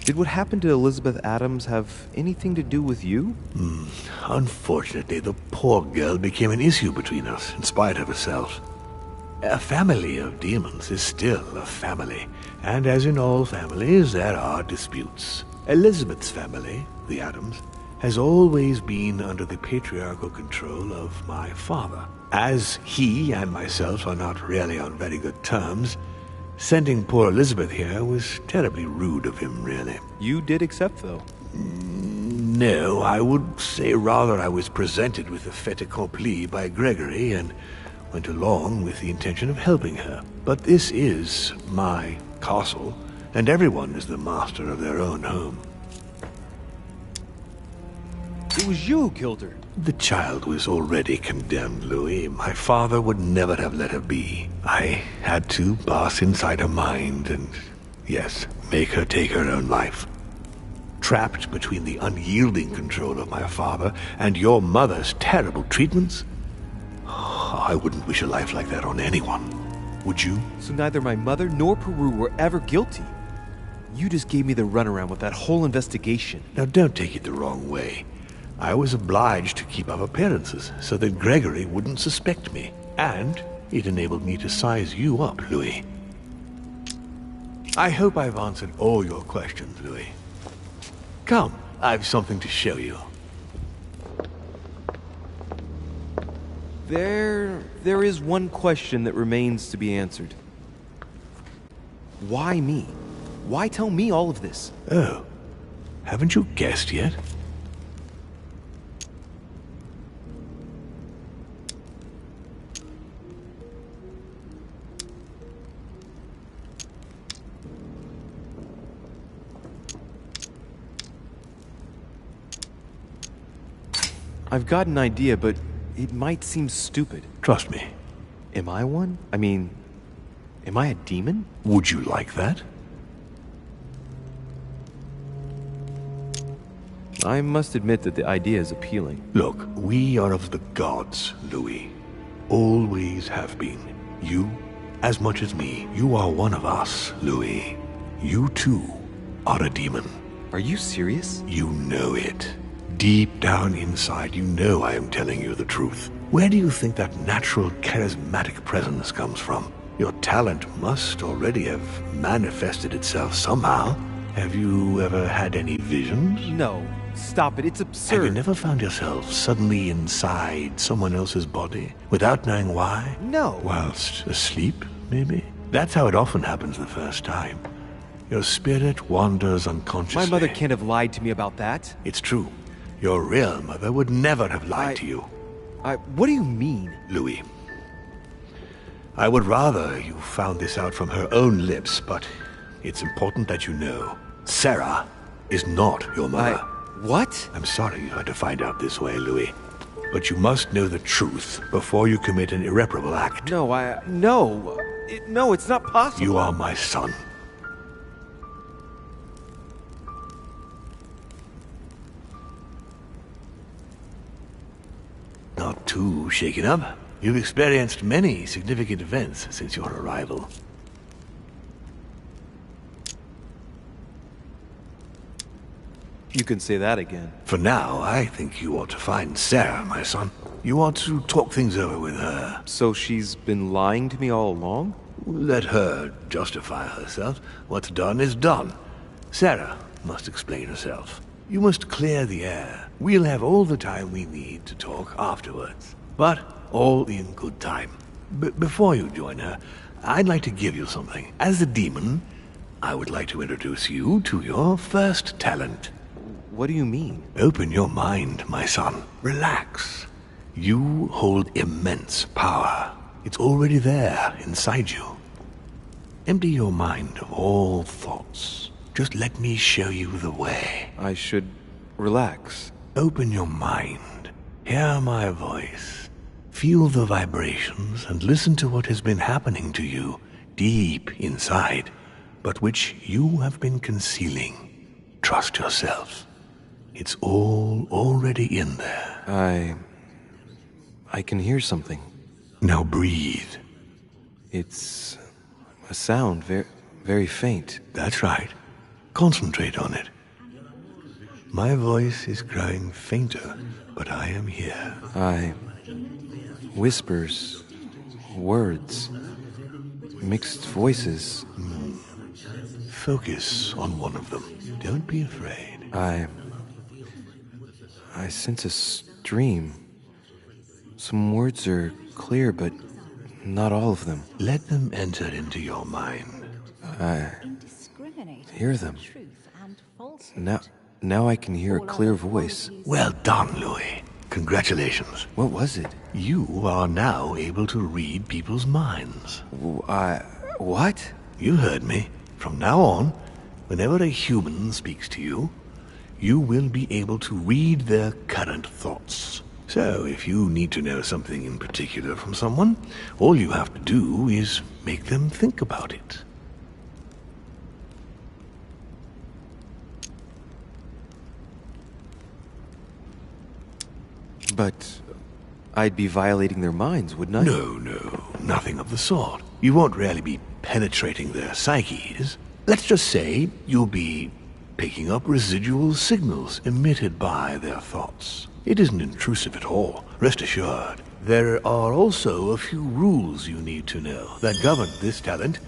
Did what happened to Elizabeth Adams have anything to do with you? Unfortunately, the poor girl became an issue between us, in spite of herself. A family of demons is still a family, and as in all families, there are disputes. Elizabeth's family, the Adams, has always been under the patriarchal control of my father. As he and myself are not really on very good terms, sending poor Elizabeth here was terribly rude of him, really. You did accept, though. No, I would say rather I was presented with a fait accompli by Gregory and went along with the intention of helping her. But this is my castle, and everyone is the master of their own home. It was you who killed her. The child was already condemned, Louis. My father would never have let her be. I had to pass inside her mind and, yes, make her take her own life. Trapped between the unyielding control of my father and your mother's terrible treatments, I wouldn't wish a life like that on anyone. Would you? So neither my mother nor Peru were ever guilty. You just gave me the runaround with that whole investigation. Now don't take it the wrong way. I was obliged to keep up appearances so that Gregory wouldn't suspect me. And it enabled me to size you up, Louis. I hope I've answered all your questions, Louis. Come, I've something to show you. There is one question that remains to be answered. Why me? Why tell me all of this? Oh, haven't you guessed yet? I've got an idea, but it might seem stupid. Trust me. Am I one? I mean, am I a demon? Would you like that? I must admit that the idea is appealing. Look, we are of the gods, Louis. Always have been. You, as much as me. You are one of us, Louis. You too are a demon. Are you serious? You know it. Deep down inside, you know I am telling you the truth. Where do you think that natural, charismatic presence comes from? Your talent must already have manifested itself somehow. Have you ever had any visions? No. Stop it. It's absurd. Have you never found yourself suddenly inside someone else's body, without knowing why? No. Whilst asleep, maybe? That's how it often happens the first time. Your spirit wanders unconsciously. My mother can't have lied to me about that. It's true. Your real mother would never have lied to you. What do you mean? Louis, I would rather you found this out from her own lips, but it's important that you know. Sarah is not your mother. What? I'm sorry you had to find out this way, Louis. But you must know the truth before you commit an irreparable act. No, no, it's not possible. You are my son. Not too shaken up. You've experienced many significant events since your arrival. You can say that again. For now, I think you ought to find Sarah, my son. You ought to talk things over with her. So she's been lying to me all along? Let her justify herself. What's done is done. Sarah must explain herself. You must clear the air. We'll have all the time we need to talk afterwards. But all in good time. Before you join her, I'd like to give you something. As a demon, I would like to introduce you to your first talent. What do you mean? Open your mind, my son. Relax. You hold immense power. It's already there inside you. Empty your mind of all thoughts. Just let me show you the way. I should relax. Open your mind. Hear my voice. Feel the vibrations and listen to what has been happening to you deep inside, but which you have been concealing. Trust yourself. It's all already in there. I can hear something. Now breathe. It's a sound, very faint. That's right. Concentrate on it. My voice is growing fainter, but I am here. Whispers, words, mixed voices. Focus on one of them. Don't be afraid. I sense a stream. Some words are clear, but not all of them. Let them enter into your mind. I hear them. Now I can hear a clear voice. Well done, Louis. Congratulations. What was it? You are now able to read people's minds. What? You heard me. From now on, whenever a human speaks to you, you will be able to read their current thoughts. So, if you need to know something in particular from someone, all you have to do is make them think about it. But I'd be violating their minds, wouldn't I? No, nothing of the sort. You won't really be penetrating their psyches. Let's just say you'll be picking up residual signals emitted by their thoughts. It isn't intrusive at all, rest assured. There are also a few rules you need to know that govern this talent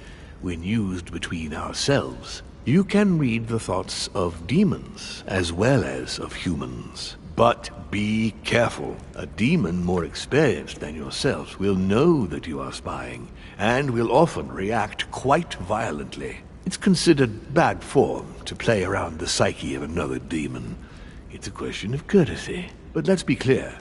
when used between ourselves. You can read the thoughts of demons as well as of humans. But be careful. A demon more experienced than yourself will know that you are spying, and will often react quite violently. It's considered bad form to play around the psyche of another demon. It's a question of courtesy. But let's be clear.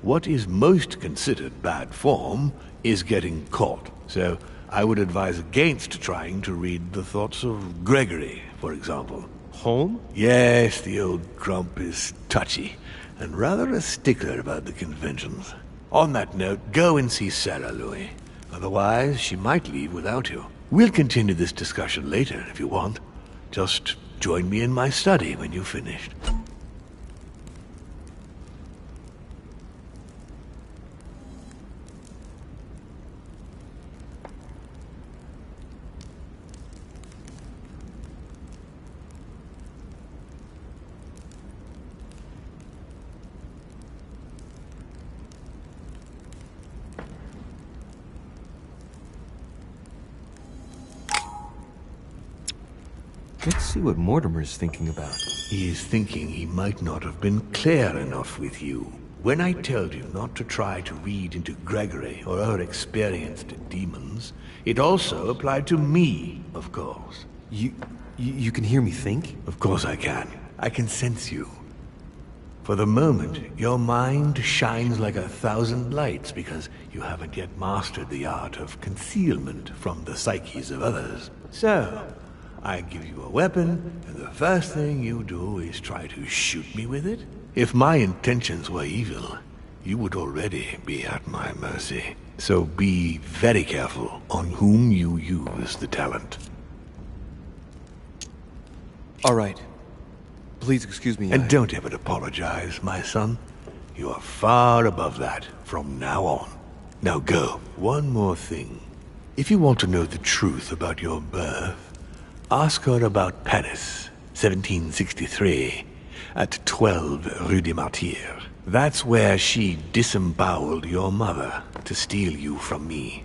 What is most considered bad form is getting caught. So I would advise against trying to read the thoughts of Gregory, for example. Home? Yes, the old grump is touchy, and rather a stickler about the conventions. On that note, go and see Sarah, Louis. Otherwise, she might leave without you. We'll continue this discussion later, if you want. Just join me in my study when you've finished. Let's see what Mortimer's thinking about. He is thinking he might not have been clear enough with you. When I told you not to try to read into Gregory or our experienced demons, it also applied to me, of course. You can hear me think? Of course I can. I can sense you. For the moment, your mind shines like 1,000 lights because you haven't yet mastered the art of concealment from the psyches of others. So, I give you a weapon, and the first thing you do is try to shoot me with it? If my intentions were evil, you would already be at my mercy. So be very careful on whom you use the talent. All right. Please excuse me. And don't ever apologize, my son. You are far above that from now on. Now go. One more thing. If you want to know the truth about your birth, ask her about Paris, 1763, at 12 Rue des Martyrs. That's where she disemboweled your mother to steal you from me.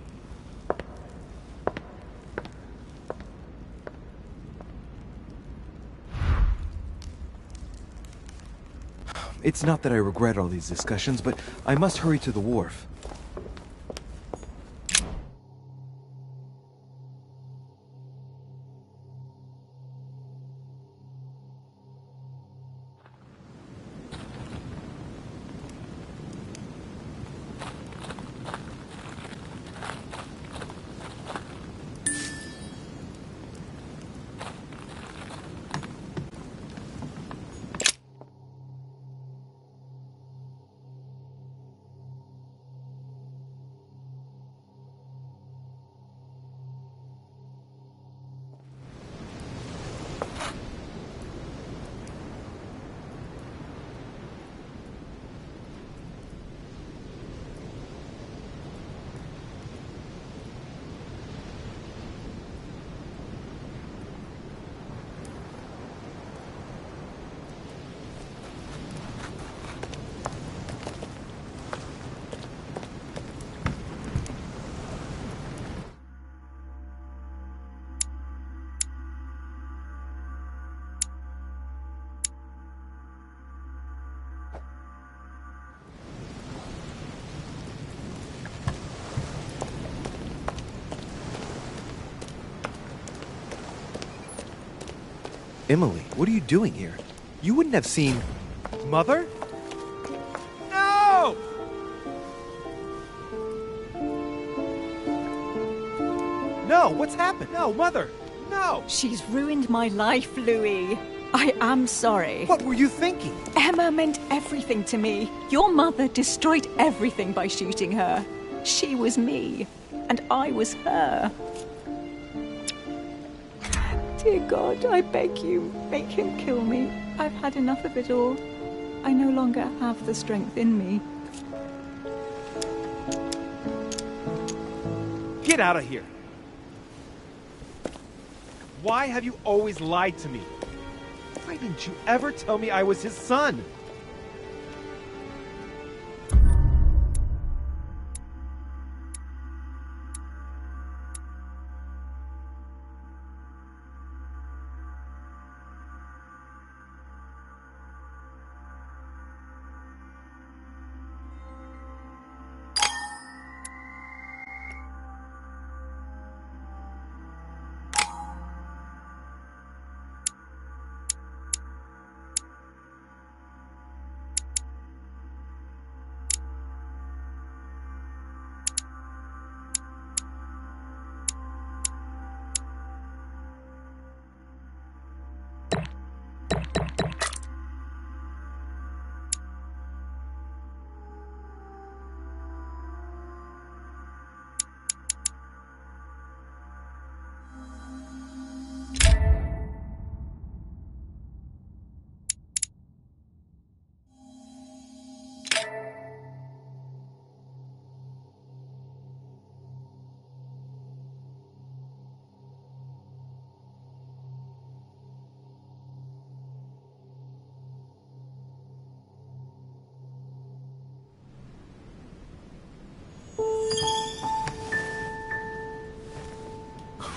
It's not that I regret all these discussions, but I must hurry to the wharf. Emily, what are you doing here? You wouldn't have seen... Mother? No! No, what's happened? No, Mother! No! She's ruined my life, Louis. I am sorry. What were you thinking? Emma meant everything to me. Your mother destroyed everything by shooting her. She was me, and I was her. Dear God, I beg you, make him kill me. I've had enough of it all. I no longer have the strength in me. Get out of here! Why have you always lied to me? Why didn't you ever tell me I was his son?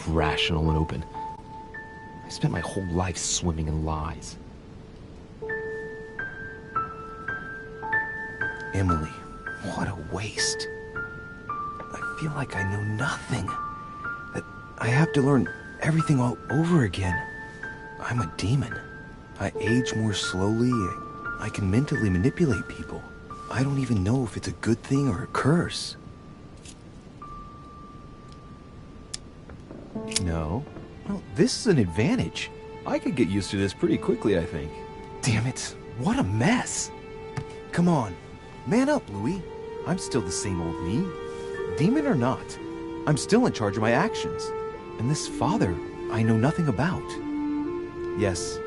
Rational and open. I spent my whole life swimming in lies. Emily, what a waste. I feel like I know nothing. That I have to learn everything all over again. I'm a demon. I age more slowly. I can mentally manipulate people. I don't even know if it's a good thing or a curse. No. Well, this is an advantage. I could get used to this pretty quickly, I think. Damn it. What a mess. Come on. Man up, Louis. I'm still the same old me. Demon or not, I'm still in charge of my actions. And this father, I know nothing about. Yes,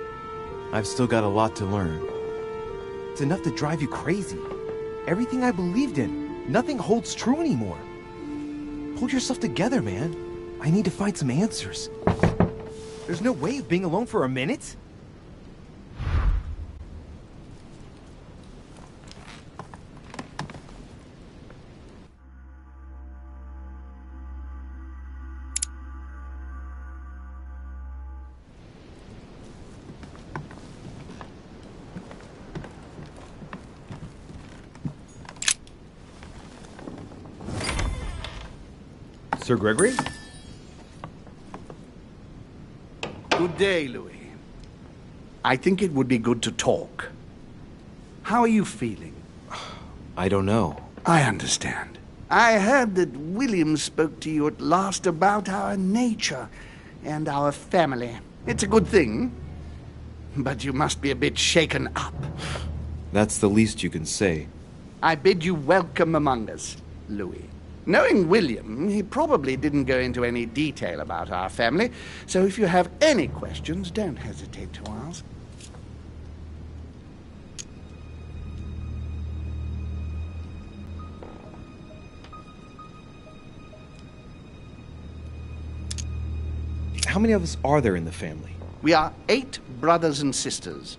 I've still got a lot to learn. It's enough to drive you crazy. Everything I believed in, nothing holds true anymore. Hold yourself together, man. I need to find some answers. There's no way of being alone for a minute. Sir Gregory? Good day, Louis. I think it would be good to talk. How are you feeling? I don't know. I understand. I heard that William spoke to you at last about our nature and our family. It's a good thing, but you must be a bit shaken up. That's the least you can say. I bid you welcome among us, Louis. Knowing William, he probably didn't go into any detail about our family, so if you have any questions, don't hesitate to ask. How many of us are there in the family? We are 8 brothers and sisters.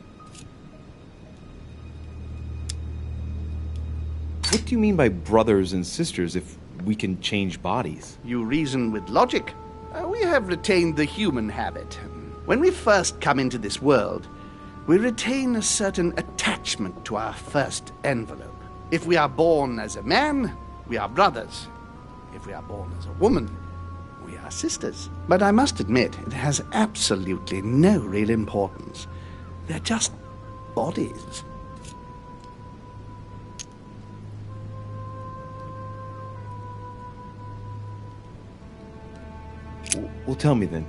What do you mean by brothers and sisters if we can change bodies? You reason with logic. We have retained the human habit. When we first come into this world, we retain a certain attachment to our first envelope. If we are born as a man, we are brothers. If we are born as a woman, we we are sisters. But I must admit, it has absolutely no real importance. They're just bodies. Well, tell me then,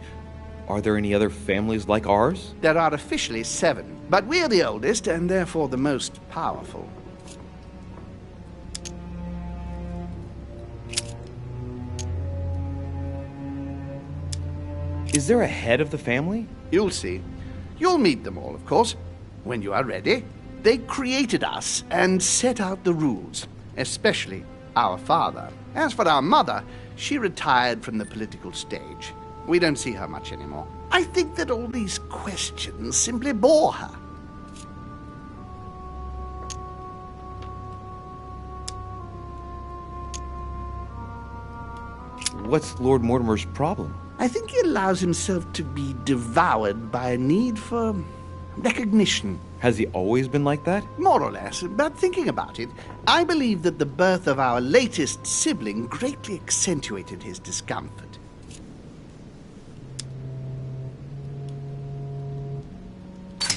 are there any other families like ours? There are officially 7, but we're the oldest and therefore the most powerful. Is there a head of the family? You'll see. You'll meet them all, of course, when you are ready. They created us and set out the rules, especially our father. As for our mother, she retired from the political stage. We don't see her much anymore. I think that all these questions simply bore her. What's Lord Mortimer's problem? I think he allows himself to be devoured by a need for recognition. Has he always been like that? More or less, but thinking about it, I believe that the birth of our latest sibling greatly accentuated his discomfort.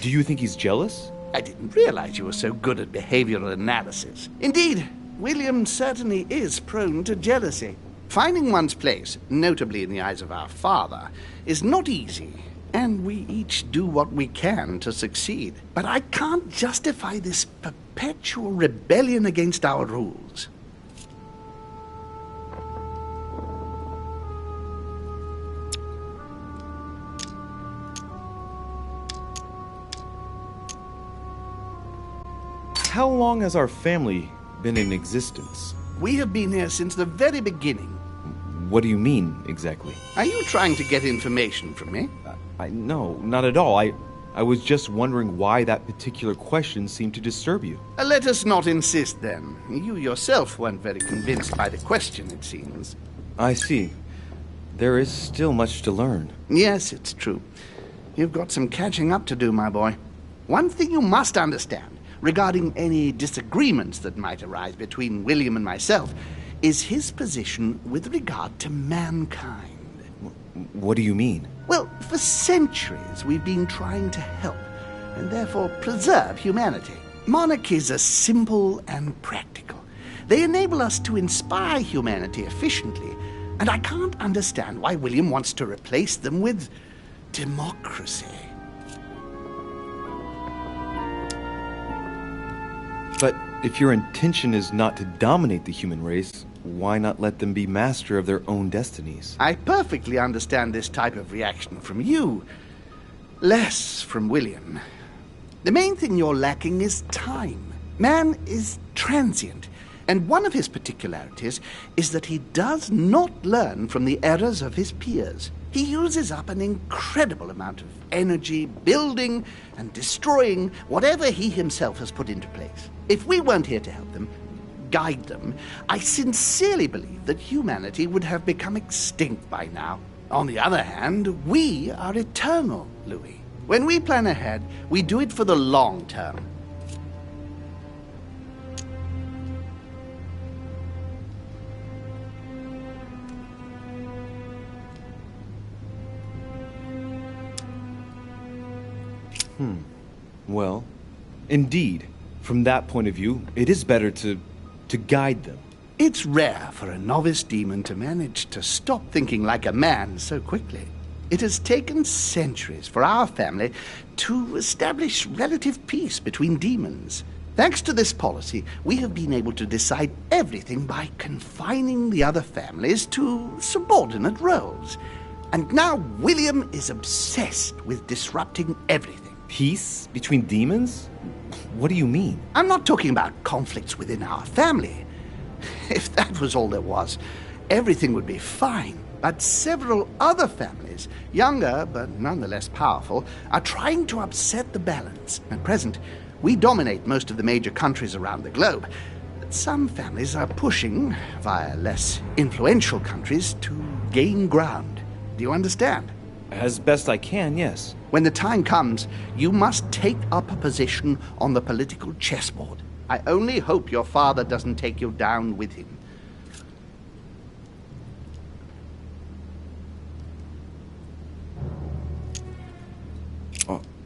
Do you think he's jealous? I didn't realize you were so good at behavioral analysis. Indeed, William certainly is prone to jealousy. Finding one's place, notably in the eyes of our father, is not easy, and we each do what we can to succeed. But I can't justify this perpetual rebellion against our rules. How long has our family been in existence? We have been here since the very beginning. What do you mean, exactly? Are you trying to get information from me? No, not at all. I was just wondering why that particular question seemed to disturb you. Let us not insist, then. You yourself weren't very convinced by the question, it seems. I see. There is still much to learn. Yes, it's true. You've got some catching up to do, my boy. One thing you must understand, regarding any disagreements that might arise between William and myself, is his position with regard to mankind. What do you mean? Well, for centuries we've been trying to help, and therefore preserve humanity. Monarchies are simple and practical. They enable us to inspire humanity efficiently, and I can't understand why William wants to replace them with democracy. But if your intention is not to dominate the human race, why not let them be master of their own destinies? I perfectly understand this type of reaction from you, less from William. The main thing you're lacking is time. Man is transient, and one of his particularities is that he does not learn from the errors of his peers. He uses up an incredible amount of energy building and destroying whatever he himself has put into place. If we weren't here to help them, guide them, I sincerely believe that humanity would have become extinct by now. On the other hand, we are eternal, Louis. When we plan ahead, we do it for the long term. Well, indeed, from that point of view, it is better to guide them. It's rare for a novice demon to manage to stop thinking like a man so quickly. It has taken centuries for our family to establish relative peace between demons. Thanks to this policy, we have been able to decide everything by confining the other families to subordinate roles. And now William is obsessed with disrupting everything. Peace between demons? What do you mean? I'm not talking about conflicts within our family. If that was all there was, everything would be fine. But several other families, younger but nonetheless powerful, are trying to upset the balance. At present, we dominate most of the major countries around the globe. But some families are pushing, via less influential countries, to gain ground. Do you understand? As best I can, yes. When the time comes, you must take up a position on the political chessboard. I only hope your father doesn't take you down with him.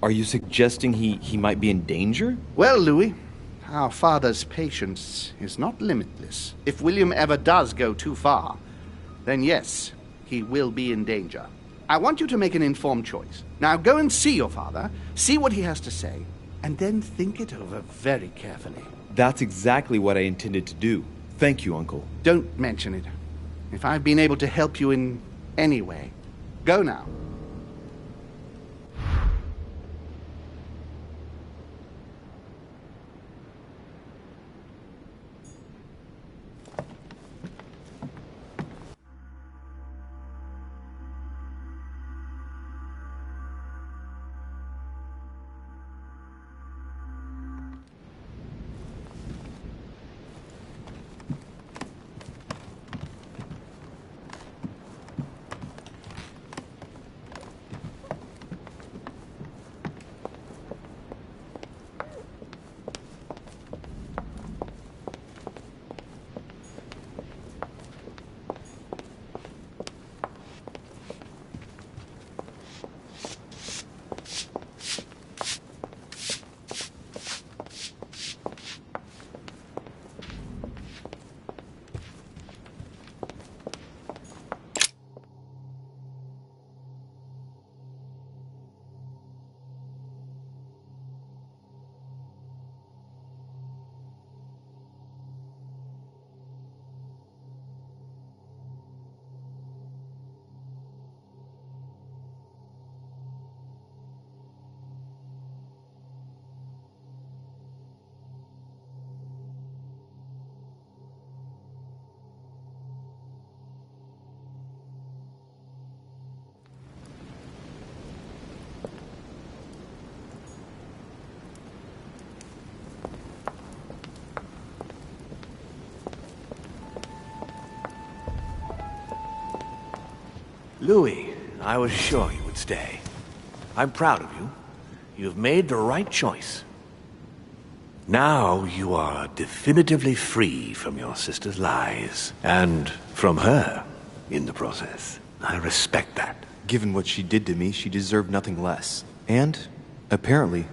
Are you suggesting he might be in danger? Well, Louis, our father's patience is not limitless. If William ever does go too far, then yes, he will be in danger. I want you to make an informed choice. Now go and see your father, see what he has to say, and then think it over very carefully. That's exactly what I intended to do. Thank you, Uncle. Don't mention it. If I've been able to help you in any way, go now. Louis, I was sure you would stay. I'm proud of you. You've made the right choice. Now you are definitively free from your sister's lies. And from her, in the process. I respect that. Given what she did to me, she deserved nothing less. And, apparently,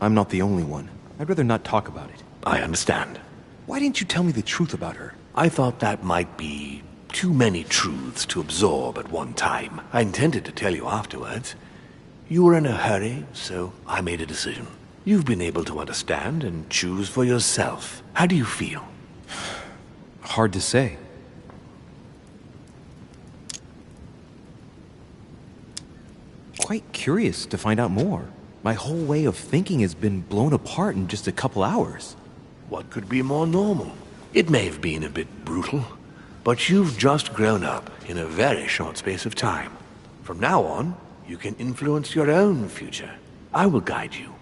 I'm not the only one. I'd rather not talk about it. I understand. Why didn't you tell me the truth about her? I thought that might be too many truths to absorb at one time. I intended to tell you afterwards. You were in a hurry, so I made a decision. You've been able to understand and choose for yourself. How do you feel? Hard to say. Quite curious to find out more. My whole way of thinking has been blown apart in just a couple hours. What could be more normal? It may have been a bit brutal, but you've just grown up in a very short space of time. From now on, you can influence your own future. I will guide you.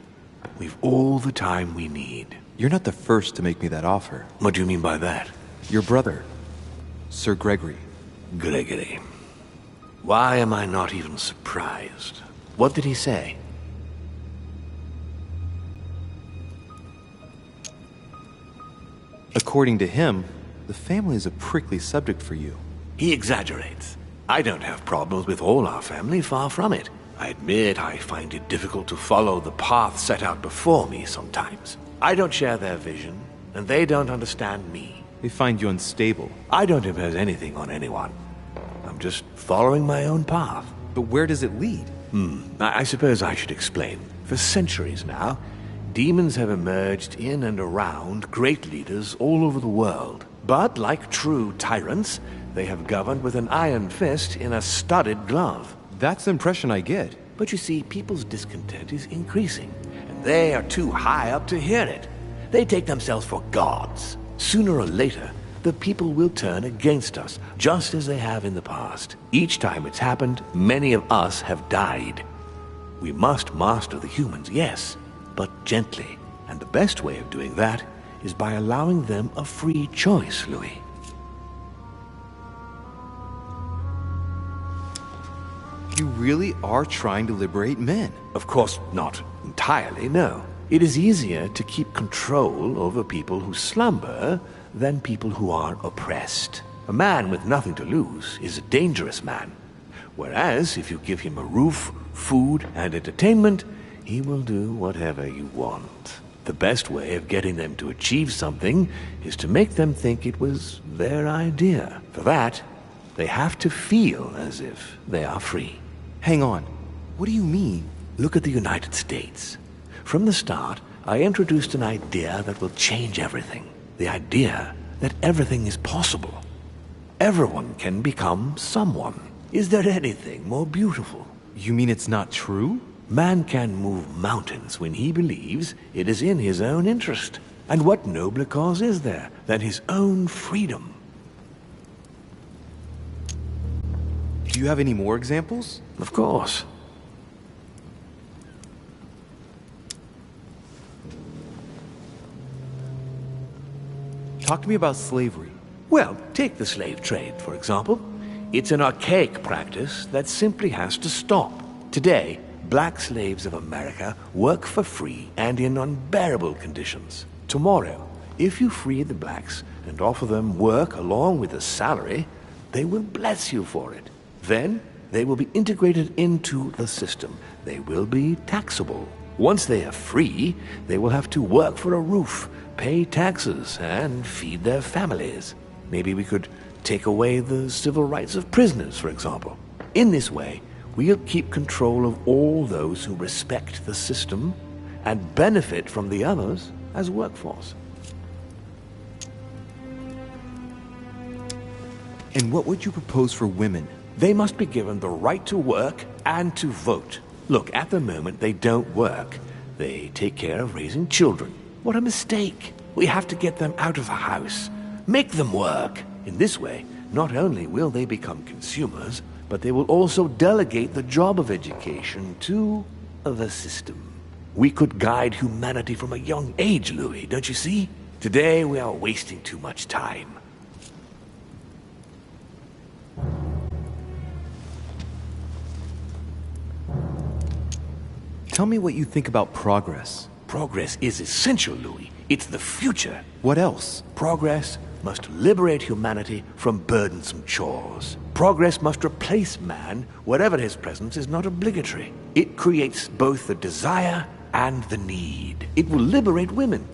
We've all the time we need. You're not the first to make me that offer. What do you mean by that? Your brother, Sir Gregory. Gregory. Why am I not even surprised? What did he say? According to him, the family is a prickly subject for you. He exaggerates. I don't have problems with all our family, far from it. I admit I find it difficult to follow the path set out before me sometimes. I don't share their vision, and they don't understand me. They find you unstable. I don't impose anything on anyone. I'm just following my own path. But where does it lead? I suppose I should explain. For centuries now, demons have emerged in and around great leaders all over the world. But like true tyrants, they have governed with an iron fist in a studded glove. That's the impression I get. But you see, people's discontent is increasing, and they are too high up to hear it. They take themselves for gods. Sooner or later, the people will turn against us, just as they have in the past. Each time it's happened, many of us have died. We must master the humans, yes, but gently. And the best way of doing that is by allowing them a free choice, Louis. You really are trying to liberate men. Of course, not entirely, no. It is easier to keep control over people who slumber than people who are oppressed. A man with nothing to lose is a dangerous man. Whereas, if you give him a roof, food, and entertainment, he will do whatever you want. The best way of getting them to achieve something is to make them think it was their idea. For that, they have to feel as if they are free. Hang on. What do you mean? Look at the United States. From the start, I introduced an idea that will change everything. The idea that everything is possible. Everyone can become someone. Is there anything more beautiful? You mean it's not true? Man can move mountains when he believes it is in his own interest. And what nobler cause is there than his own freedom? Do you have any more examples? Of course. Talk to me about slavery. Well, take the slave trade, for example. It's an archaic practice that simply has to stop. Today, black slaves of America work for free and in unbearable conditions. Tomorrow, if you free the blacks and offer them work along with a salary, they will bless you for it. Then, they will be integrated into the system. They will be taxable. Once they are free, they will have to work for a roof, pay taxes, and feed their families. Maybe we could take away the civil rights of prisoners, for example. In this way, we'll keep control of all those who respect the system and benefit from the others as workforce. And what would you propose for women? They must be given the right to work and to vote. Look, at the moment they don't work. They take care of raising children. What a mistake. We have to get them out of the house. Make them work. In this way, not only will they become consumers, but they will also delegate the job of education to the system. We could guide humanity from a young age, Louis, don't you see? Today we are wasting too much time. Tell me what you think about progress. Progress is essential, Louis. It's the future. What else? Progress must liberate humanity from burdensome chores. Progress must replace man wherever his presence is not obligatory. It creates both the desire and the need. It will liberate women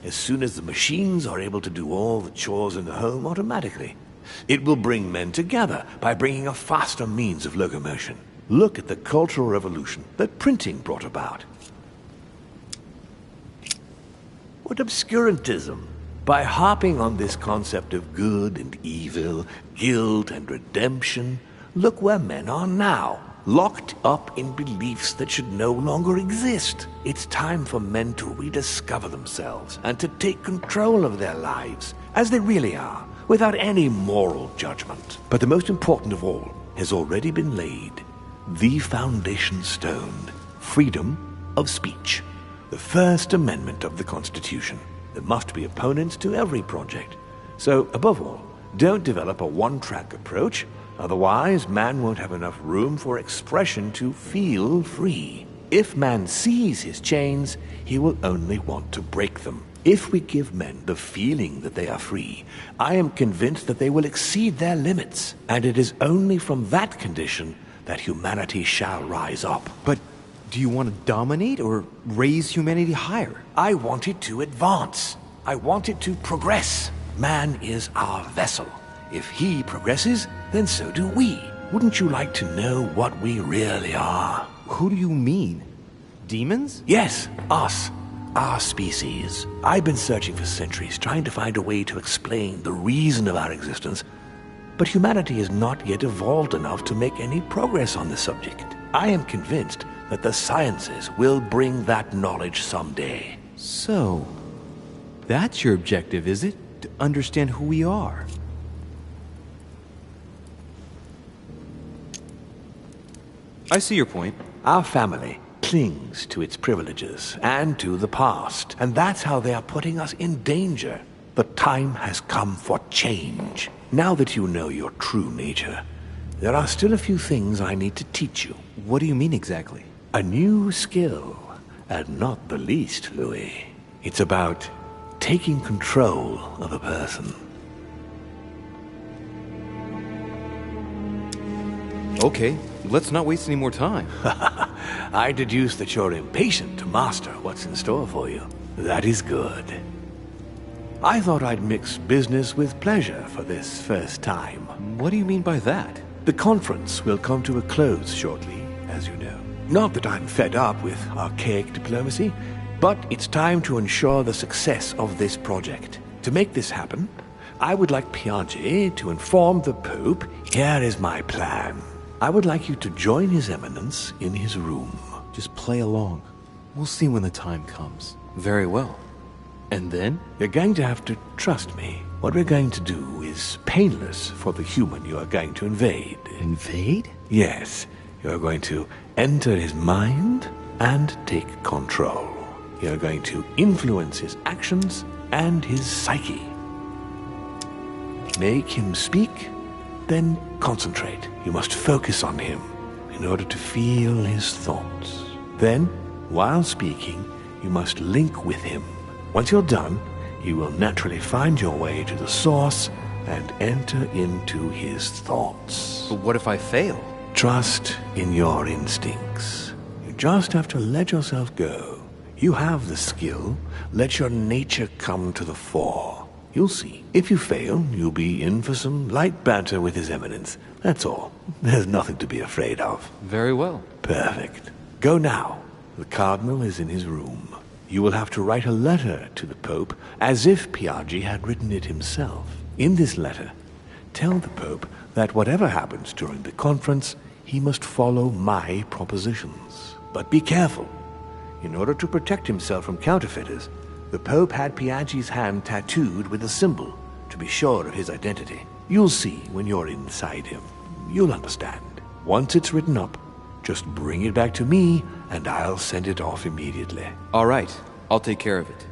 as soon as the machines are able to do all the chores in the home automatically. It will bring men together by bringing a faster means of locomotion. Look at the Cultural Revolution that printing brought about. What obscurantism! By harping on this concept of good and evil, guilt and redemption, look where men are now, locked up in beliefs that should no longer exist. It's time for men to rediscover themselves and to take control of their lives as they really are, without any moral judgment. But the most important of all has already been laid. The foundation stone, freedom of speech. The First Amendment of the Constitution. There must be opponents to every project. So, above all, don't develop a one-track approach, otherwise man won't have enough room for expression to feel free. If man sees his chains, he will only want to break them. If we give men the feeling that they are free, I am convinced that they will exceed their limits, and it is only from that condition that humanity shall rise up. But do you want to dominate or raise humanity higher? I want it to advance. I want it to progress. Man is our vessel. If he progresses, then so do we. Wouldn't you like to know what we really are? Who do you mean? Demons? Yes, us. Our species. I've been searching for centuries, trying to find a way to explain the reason of our existence. But humanity has not yet evolved enough to make any progress on the subject. I am convinced that the sciences will bring that knowledge someday. So, that's your objective, is it? To understand who we are? I see your point. Our family clings to its privileges and to the past, and that's how they are putting us in danger. The time has come for change. Now that you know your true nature, there are still a few things I need to teach you. What do you mean exactly? A new skill, and not the least, Louis. It's about taking control of a person. Okay, let's not waste any more time. I deduce that you're impatient to master what's in store for you. That is good. I thought I'd mix business with pleasure for this first time. What do you mean by that? The conference will come to a close shortly, as you know. Not that I'm fed up with archaic diplomacy, but it's time to ensure the success of this project. To make this happen, I would like Piaggi to inform the Pope. Here is my plan. I would like you to join His Eminence in his room. Just play along. We'll see when the time comes. Very well. And then? You're going to have to trust me. What we're going to do is painless for the human you are going to invade. Invade? Yes. You're going to enter his mind and take control. You're going to influence his actions and his psyche. Make him speak, then concentrate. You must focus on him in order to feel his thoughts. Then, while speaking, you must link with him. Once you're done, you will naturally find your way to the source and enter into his thoughts. But what if I fail? Trust in your instincts. You just have to let yourself go. You have the skill. Let your nature come to the fore. You'll see. If you fail, you'll be in for some light banter with His Eminence. That's all. There's nothing to be afraid of. Very well. Perfect. Go now. The Cardinal is in his room. You will have to write a letter to the Pope as if Piaggi had written it himself. In this letter, tell the Pope that whatever happens during the conference, he must follow my propositions. But be careful. In order to protect himself from counterfeiters, the Pope had Piaggi's hand tattooed with a symbol to be sure of his identity. You'll see when you're inside him. You'll understand. Once it's written up, just bring it back to me, and I'll send it off immediately. All right. I'll take care of it.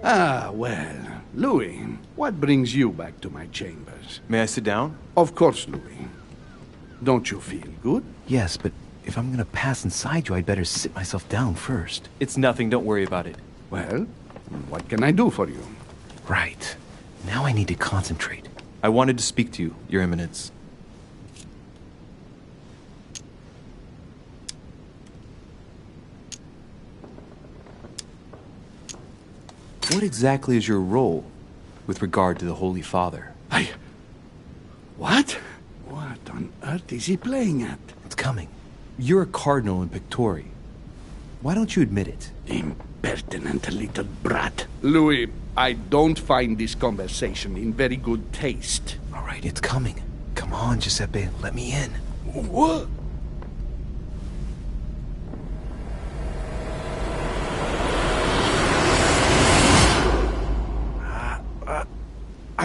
Ah, well, Louis, what brings you back to my chambers? May I sit down? Of course, Louis. Don't you feel good? Yes, but if I'm gonna pass inside you, I'd better sit myself down first. It's nothing, don't worry about it. Well, what can I do for you? Right. Now I need to concentrate. I wanted to speak to you, Your Eminence. What exactly is your role with regard to the Holy Father? What? What on earth is he playing at? It's coming. You're a cardinal in Pictori. Why don't you admit it? Impertinent little brat. Louis, I don't find this conversation in very good taste. All right, it's coming. Come on, Giuseppe, let me in. What?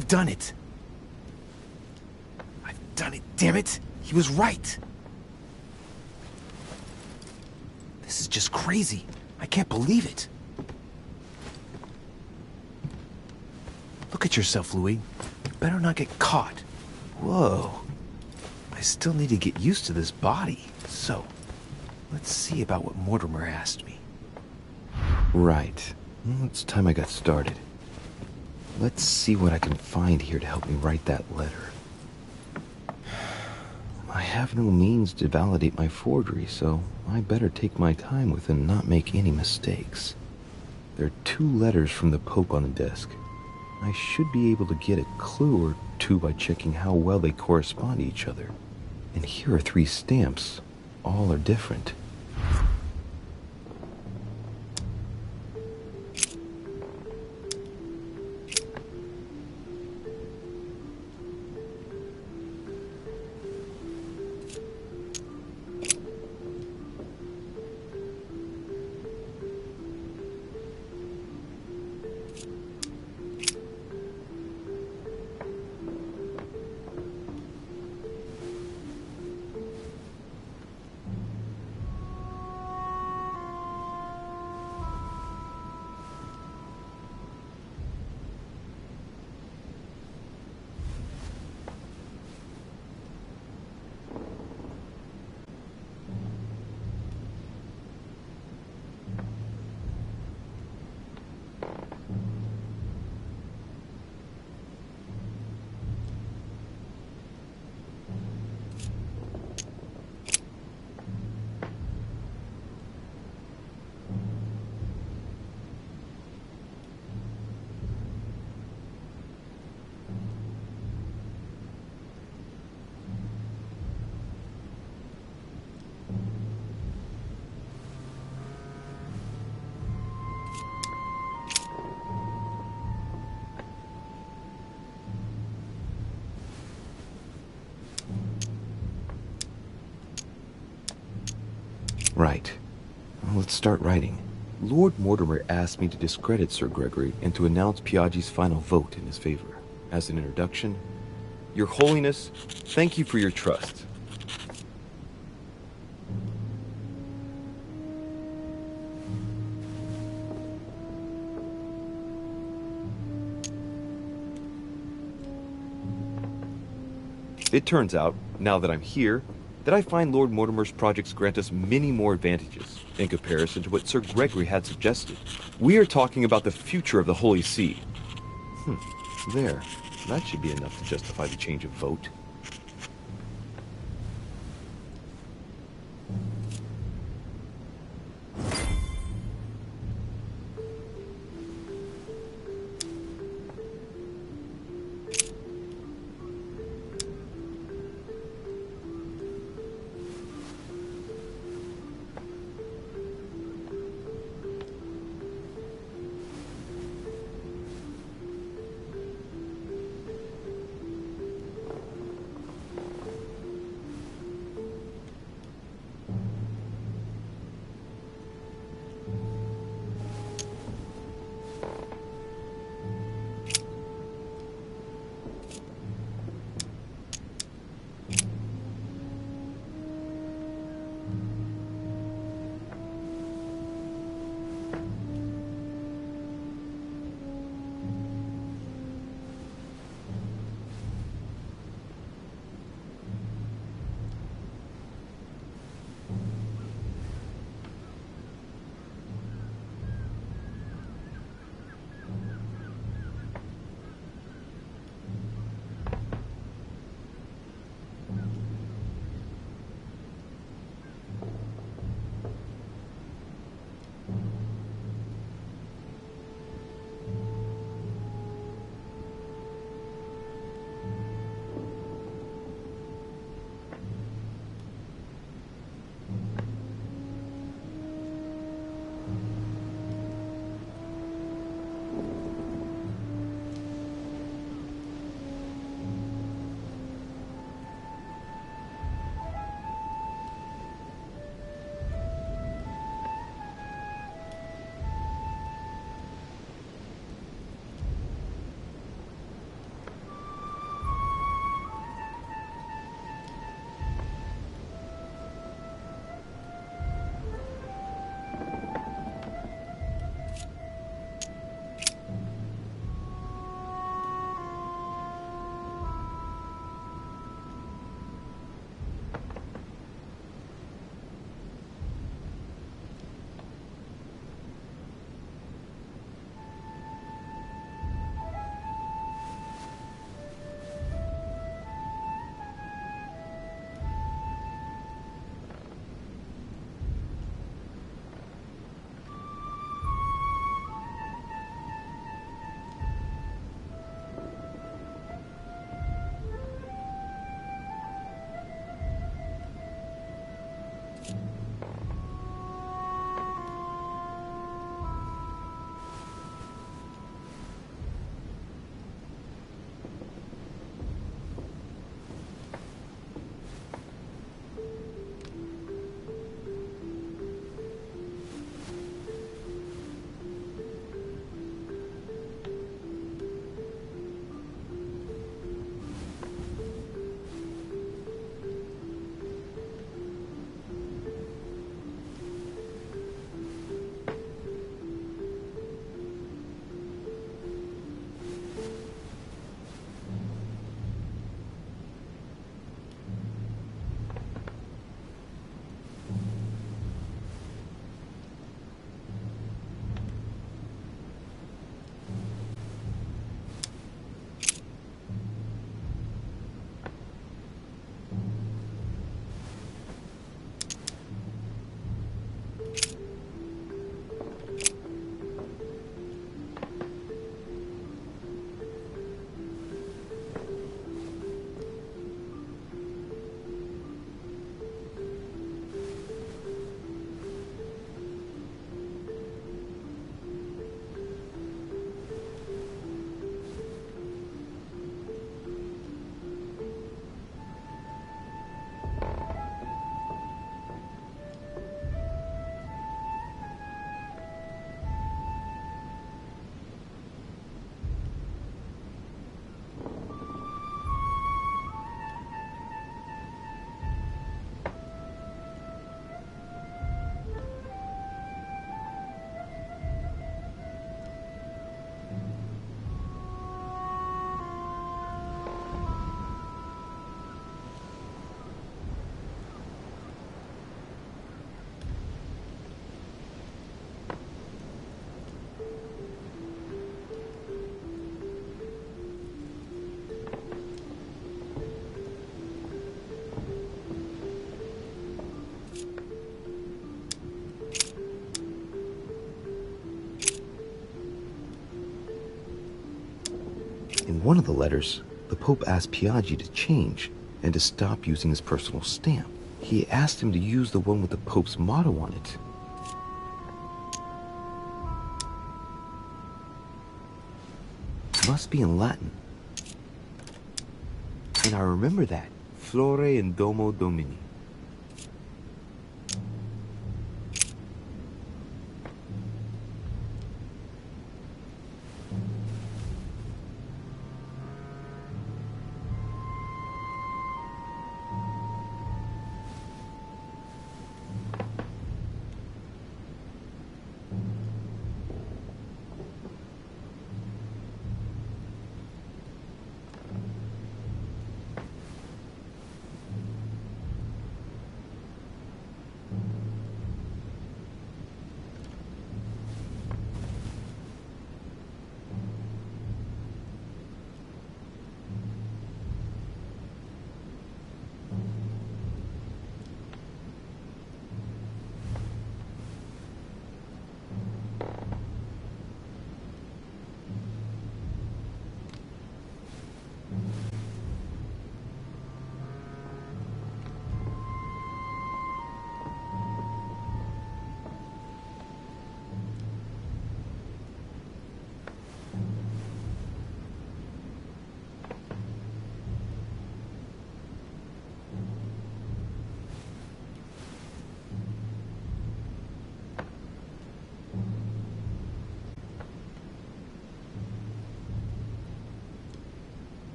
I've done it. I've done it, damn it. He was right. This is just crazy. I can't believe it. Look at yourself, Louis. You better not get caught. Whoa. I still need to get used to this body. So, let's see about what Mortimer asked me. Right. Well, it's time I got started. Let's see what I can find here to help me write that letter. I have no means to validate my forgery, so I better take my time with it and not make any mistakes. There are 2 letters from the Pope on the desk. I should be able to get a clue or 2 by checking how well they correspond to each other. And here are 3 stamps. All are different. Right. Well, let's start writing. Lord Mortimer asked me to discredit Sir Gregory and to announce Piaggi's final vote in his favor. As an introduction, Your Holiness, thank you for your trust. It turns out, now that I'm here, that I find Lord Mortimer's projects grant us many more advantages in comparison to what Sir Gregory had suggested. We are talking about the future of the Holy See. There. That should be enough to justify the change of vote. In one of the letters, the Pope asked Piaggi to change and to stop using his personal stamp. He asked him to use the one with the Pope's motto on it. It must be in Latin. And I remember that. Flore in Domo Domini.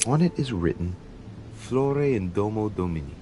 On it is written, Flore in Domo Domini.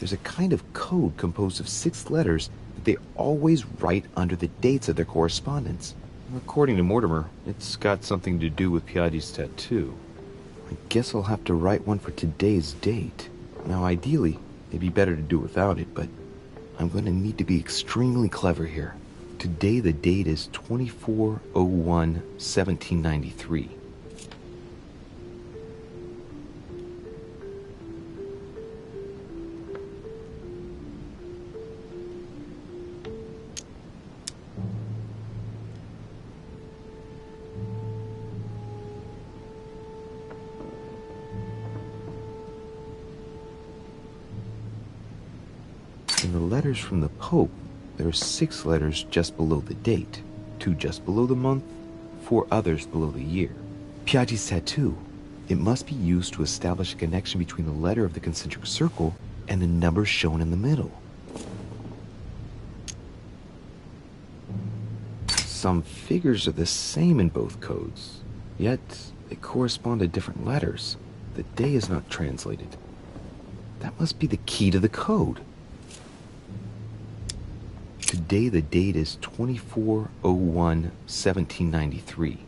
There's a kind of code composed of 6 letters that they always write under the dates of their correspondence. According to Mortimer, it's got something to do with Piaggi's tattoo. I guess I'll have to write one for today's date. Now, ideally, it'd be better to do without it, but I'm going to need to be extremely clever here. Today, the date is 24/01/1793. letters from the Pope, there are 6 letters just below the date, 2 just below the month, 4 others below the year. Piaggi's tattoo. It must be used to establish a connection between the letter of the concentric circle and the number shown in the middle. Some figures are the same in both codes, yet they correspond to different letters. The day is not translated. That must be the key to the code. Today the date is 24/01/1793.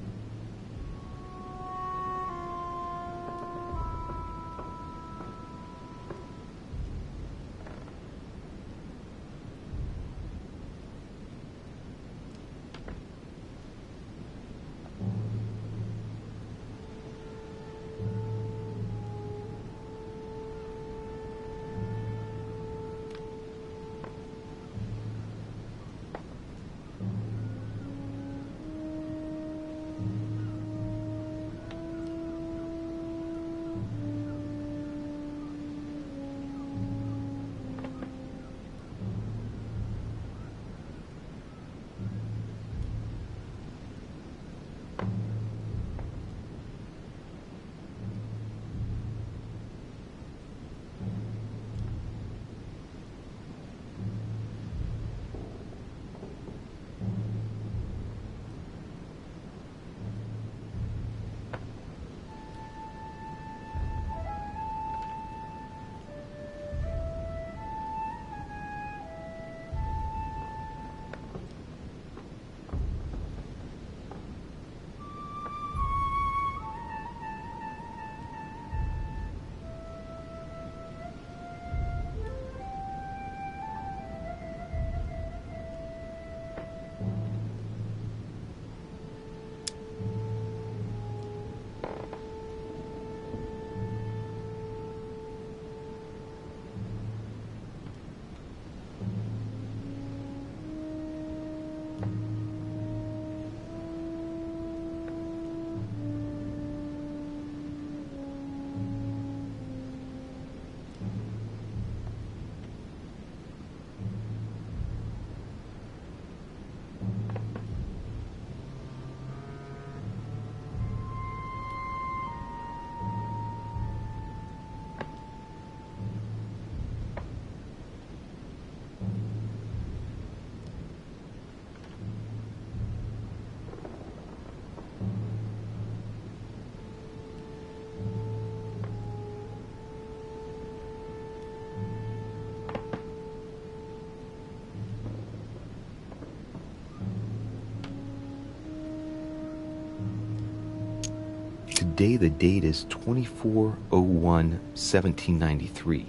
Today the date is 24/01/1793.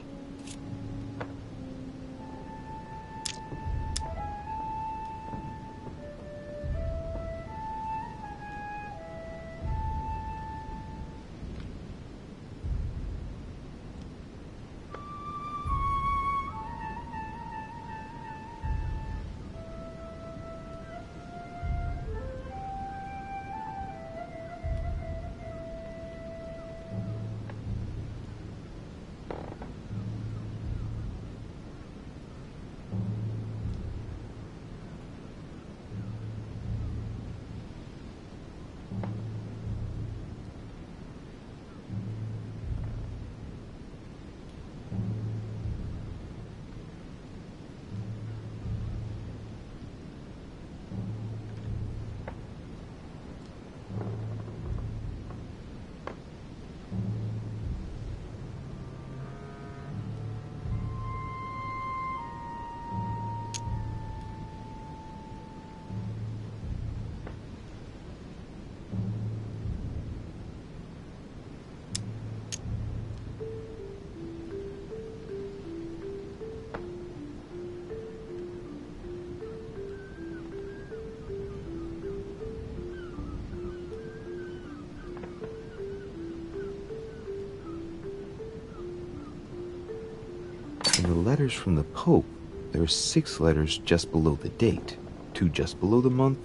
In the letters from the Pope, there are 6 letters just below the date, 2 just below the month,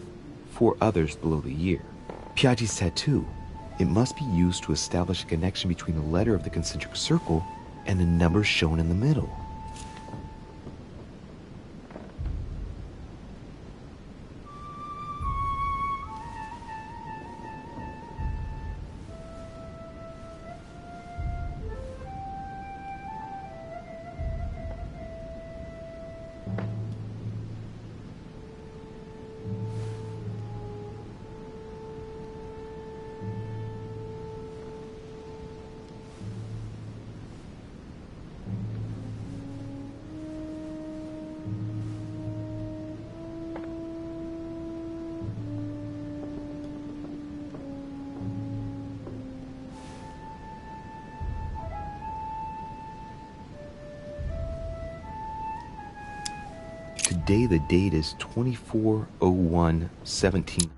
4 others below the year. Piaggi's tattoo. It must be used to establish a connection between the letter of the concentric circle and the number shown in the middle. Today the date is 24/01/17.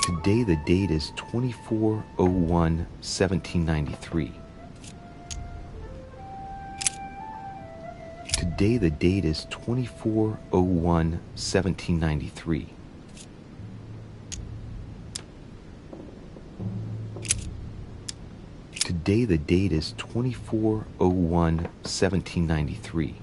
Today the date is 24/01/1793. Today the date is 24/01/1793. Today the date is 24/01/1793.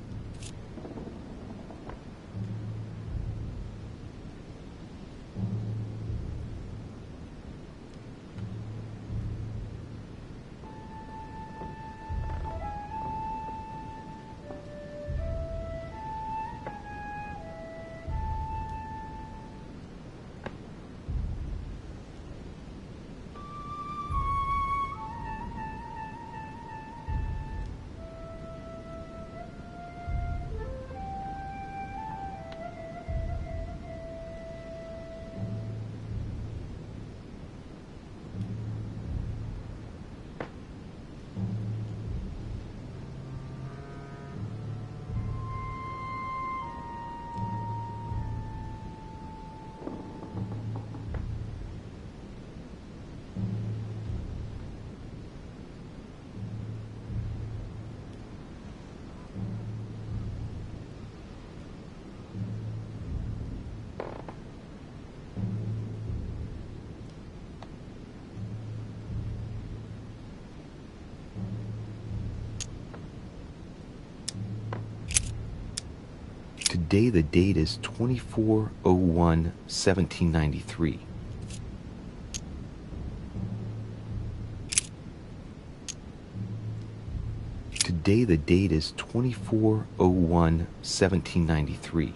Today the date is 24/01/1793. Today the date is 24/01/1793.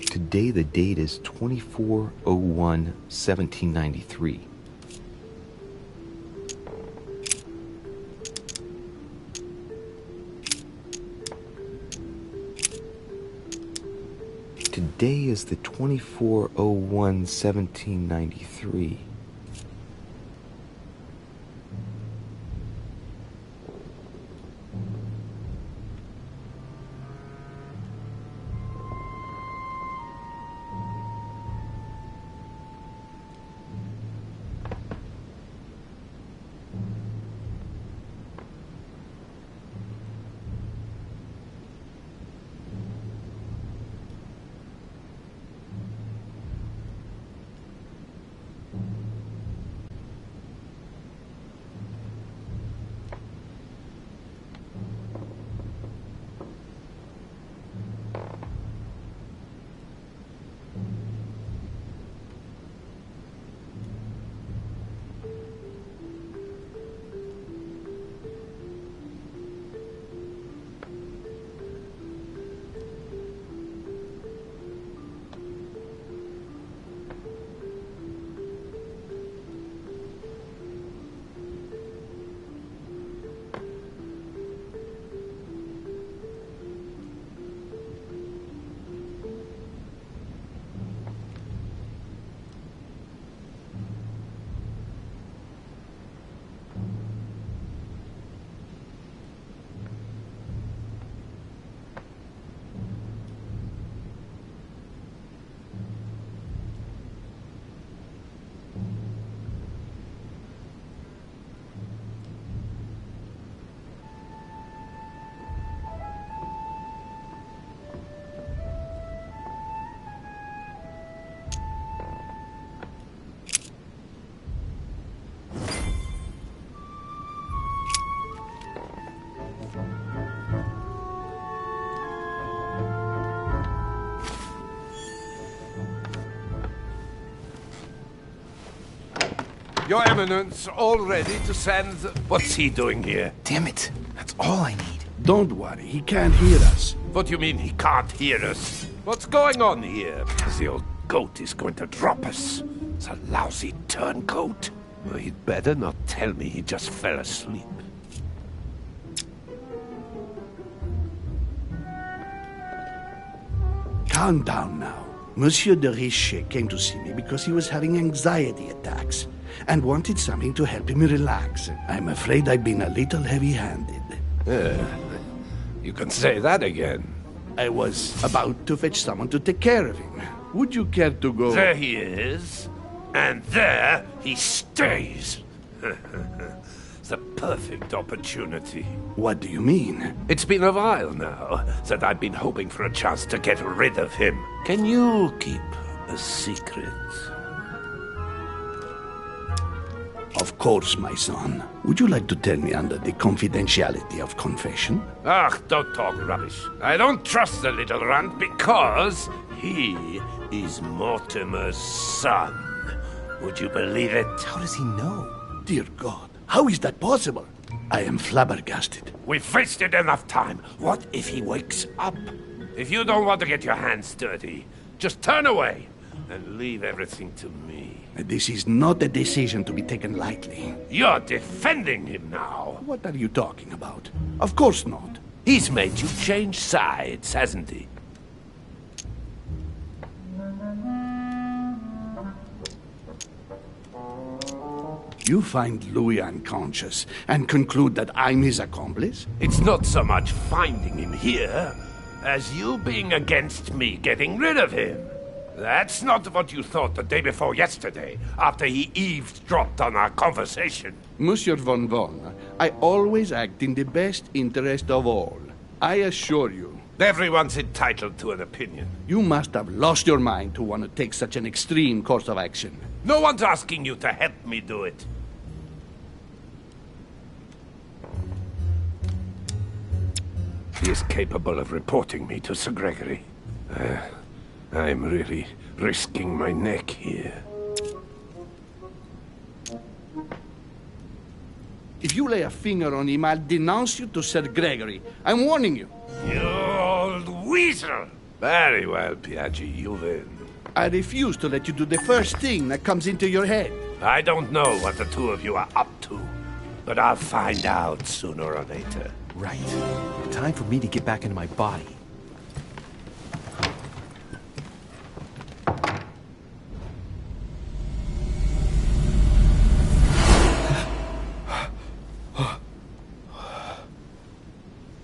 Today the date is 24/01/1793. Today is the 24/01/1793. Your Eminence, all ready to send... What's he doing here? Damn it. That's all I need. Don't worry, he can't hear us. What do you mean he can't hear us? What's going on here? The old goat is going to drop us. It's a lousy turncoat. Well, he'd better not tell me he just fell asleep. Calm down now. Monsieur de Richet came to see me because he was having anxiety attacks and wanted something to help him relax. I'm afraid I've been a little heavy-handed. You can say that again. I was about to fetch someone to take care of him. Would you care to go? There he is. And there he stays. The perfect opportunity. What do you mean? It's been a while now that I've been hoping for a chance to get rid of him. Can you keep a secret? Of course, my son. Would you like to tell me under the confidentiality of confession? Ah, don't talk rubbish. I don't trust the little runt because he is Mortimer's son. Would you believe it? How does he know? Dear God, how is that possible? I am flabbergasted. We've wasted enough time. What if he wakes up? If you don't want to get your hands dirty, just turn away and leave everything to me. This is not a decision to be taken lightly. You're defending him now. What are you talking about? Of course not. He's made you change sides, hasn't he? You find Louis unconscious and conclude that I'm his accomplice? It's not so much finding him here as you being against me getting rid of him. That's not what you thought the day before yesterday, after he eavesdropped on our conversation. Monsieur von Von, I always act in the best interest of all. I assure you. Everyone's entitled to an opinion. You must have lost your mind to want to take such an extreme course of action. No one's asking you to help me do it. He is capable of reporting me to Sir Gregory. I'm really risking my neck here. If you lay a finger on him, I'll denounce you to Sir Gregory. I'm warning you. You old weasel! Very well, Piaggi, you win. I refuse to let you do the first thing that comes into your head. I don't know what the two of you are up to, but I'll find out sooner or later. Right. Time for me to get back into my body.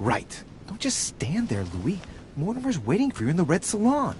Right. Don't just stand there, Louis. Mortimer's waiting for you in the Red Salon.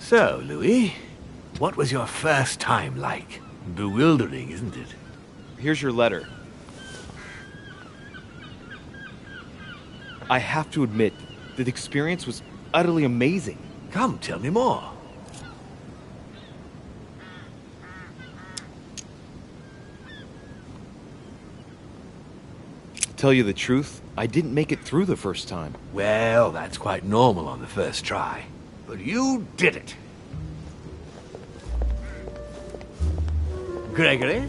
So, Louis, what was your first time like? Bewildering, isn't it? Here's your letter. I have to admit, the experience was utterly amazing. Come, tell me more. Tell you the truth, I didn't make it through the first time. Well, that's quite normal on the first try. But you did it. Gregory,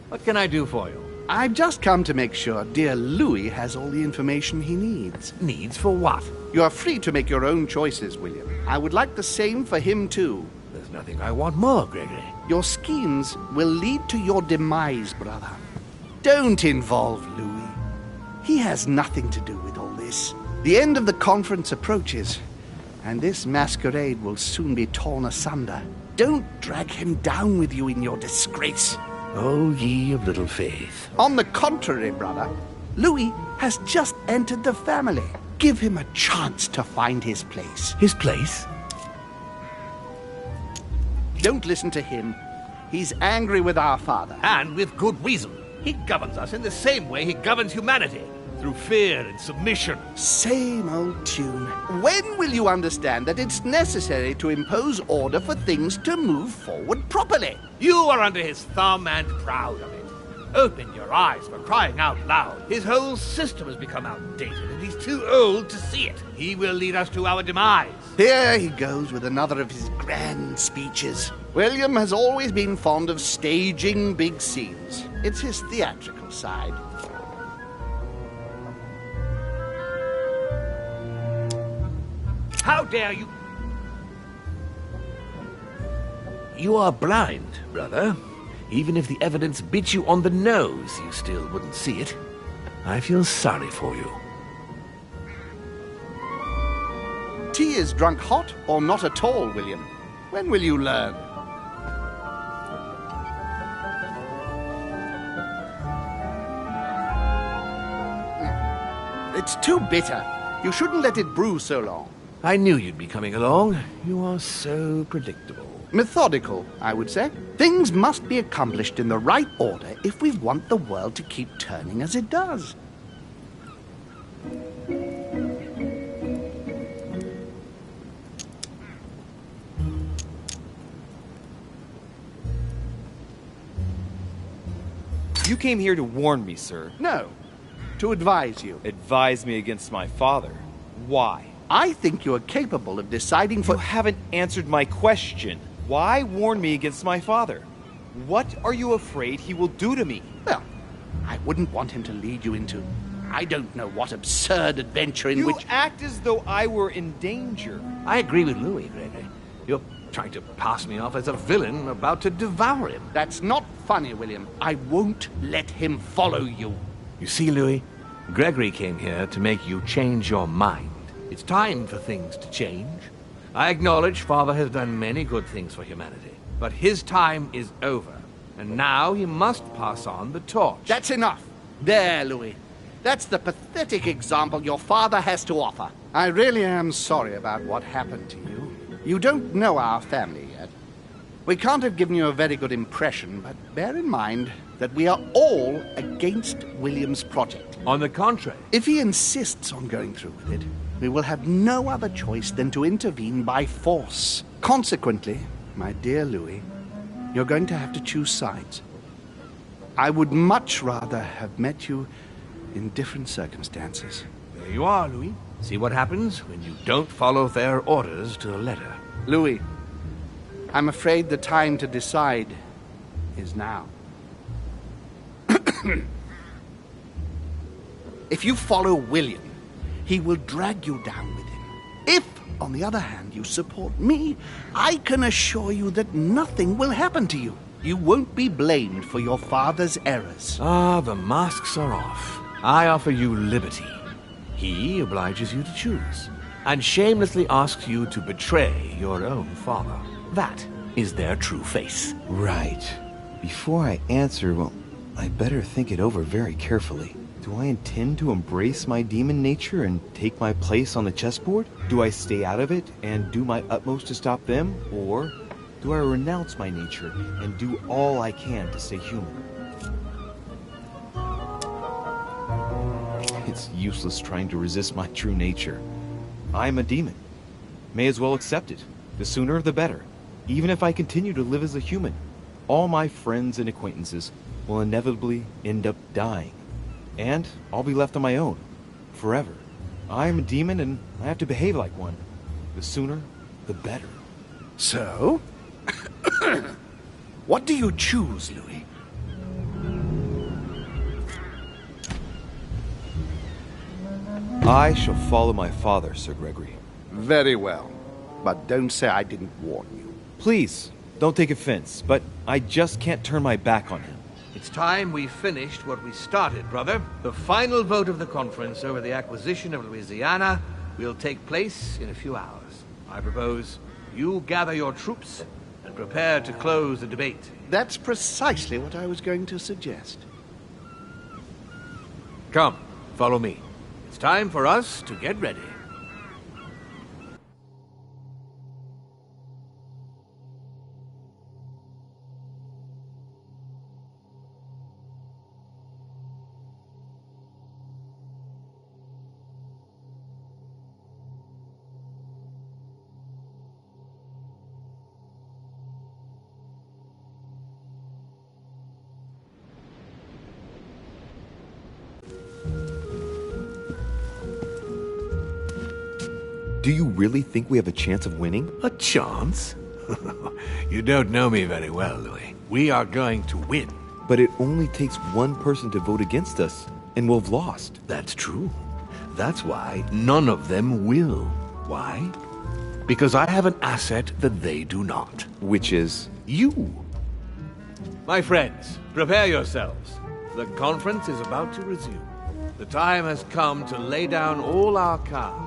what can I do for you? I've just come to make sure dear Louis has all the information he needs. Needs for what? You are free to make your own choices, William. I would like the same for him, too. There's nothing I want more, Gregory. Your schemes will lead to your demise, brother. Don't involve Louis. He has nothing to do with all this. The end of the conference approaches, and this masquerade will soon be torn asunder. Don't drag him down with you in your disgrace. Oh, ye of little faith. On the contrary, brother, Louis has just entered the family. Give him a chance to find his place. His place? Don't listen to him. He's angry with our father. And with good reason. He governs us in the same way he governs humanity. Through fear and submission. Same old tune. When will you understand that it's necessary to impose order for things to move forward properly? You are under his thumb and proud of it. Open your eyes, for crying out loud. His whole system has become outdated, and he's too old to see it. He will lead us to our demise. Here he goes with another of his grand speeches. William has always been fond of staging big scenes. It's his theatrical side. How dare you? You are blind, brother. Even if the evidence bit you on the nose, you still wouldn't see it. I feel sorry for you. Tea is drunk hot or not at all, William. When will you learn? It's too bitter. You shouldn't let it brew so long. I knew you'd be coming along. You are so predictable. Methodical, I would say. Things must be accomplished in the right order if we want the world to keep turning as it does. You came here to warn me, sir. No, to advise you. Advise me against my father. Why? I think you are capable of deciding for... You haven't answered my question. Why warn me against my father? What are you afraid he will do to me? Well, I wouldn't want him to lead you into... I don't know what absurd adventure in which... You act as though I were in danger. I agree with Louis, Gregory. You're trying to pass me off as a villain about to devour him. That's not funny, William. I won't let him follow you. You see, Louis, Gregory came here to make you change your mind. It's time for things to change. I acknowledge Father has done many good things for humanity, but his time is over, and now he must pass on the torch. That's enough. There, Louis. That's the pathetic example your father has to offer. I really am sorry about what happened to you. You don't know our family yet. We can't have given you a very good impression, but bear in mind that we are all against William's project. On the contrary. If he insists on going through with it, we will have no other choice than to intervene by force. Consequently, my dear Louis, you're going to have to choose sides. I would much rather have met you in different circumstances. There you are, Louis. See what happens when you don't follow their orders to the letter. Louis, I'm afraid the time to decide is now. If you follow William, he will drag you down with him. If, on the other hand, you support me, I can assure you that nothing will happen to you. You won't be blamed for your father's errors. Ah, the masks are off. I offer you liberty. He obliges you to choose, and shamelessly asks you to betray your own father. That is their true face. Right. Before I answer, well, I better think it over very carefully. Do I intend to embrace my demon nature and take my place on the chessboard? Do I stay out of it and do my utmost to stop them? Or do I renounce my nature and do all I can to stay human? It's useless trying to resist my true nature. I'm a demon. May as well accept it. The sooner the better. Even if I continue to live as a human, all my friends and acquaintances will inevitably end up dying. And I'll be left on my own, forever. I'm a demon and I have to behave like one. The sooner, the better. So? What do you choose, Louis? I shall follow my father, Sir Gregory. Very well. But don't say I didn't warn you. Please, don't take offense, but I just can't turn my back on him. It's time we finished what we started, brother. The final vote of the conference over the acquisition of Louisiana will take place in a few hours. I propose you gather your troops and prepare to close the debate. That's precisely what I was going to suggest. Come, follow me. It's time for us to get ready. Do you really think we have a chance of winning? A chance? You don't know me very well, Louis. We are going to win. But it only takes one person to vote against us, and we'll have lost. That's true. That's why none of them will. Why? Because I have an asset that they do not. Which is? You. My friends, prepare yourselves. The conference is about to resume. The time has come to lay down all our cards.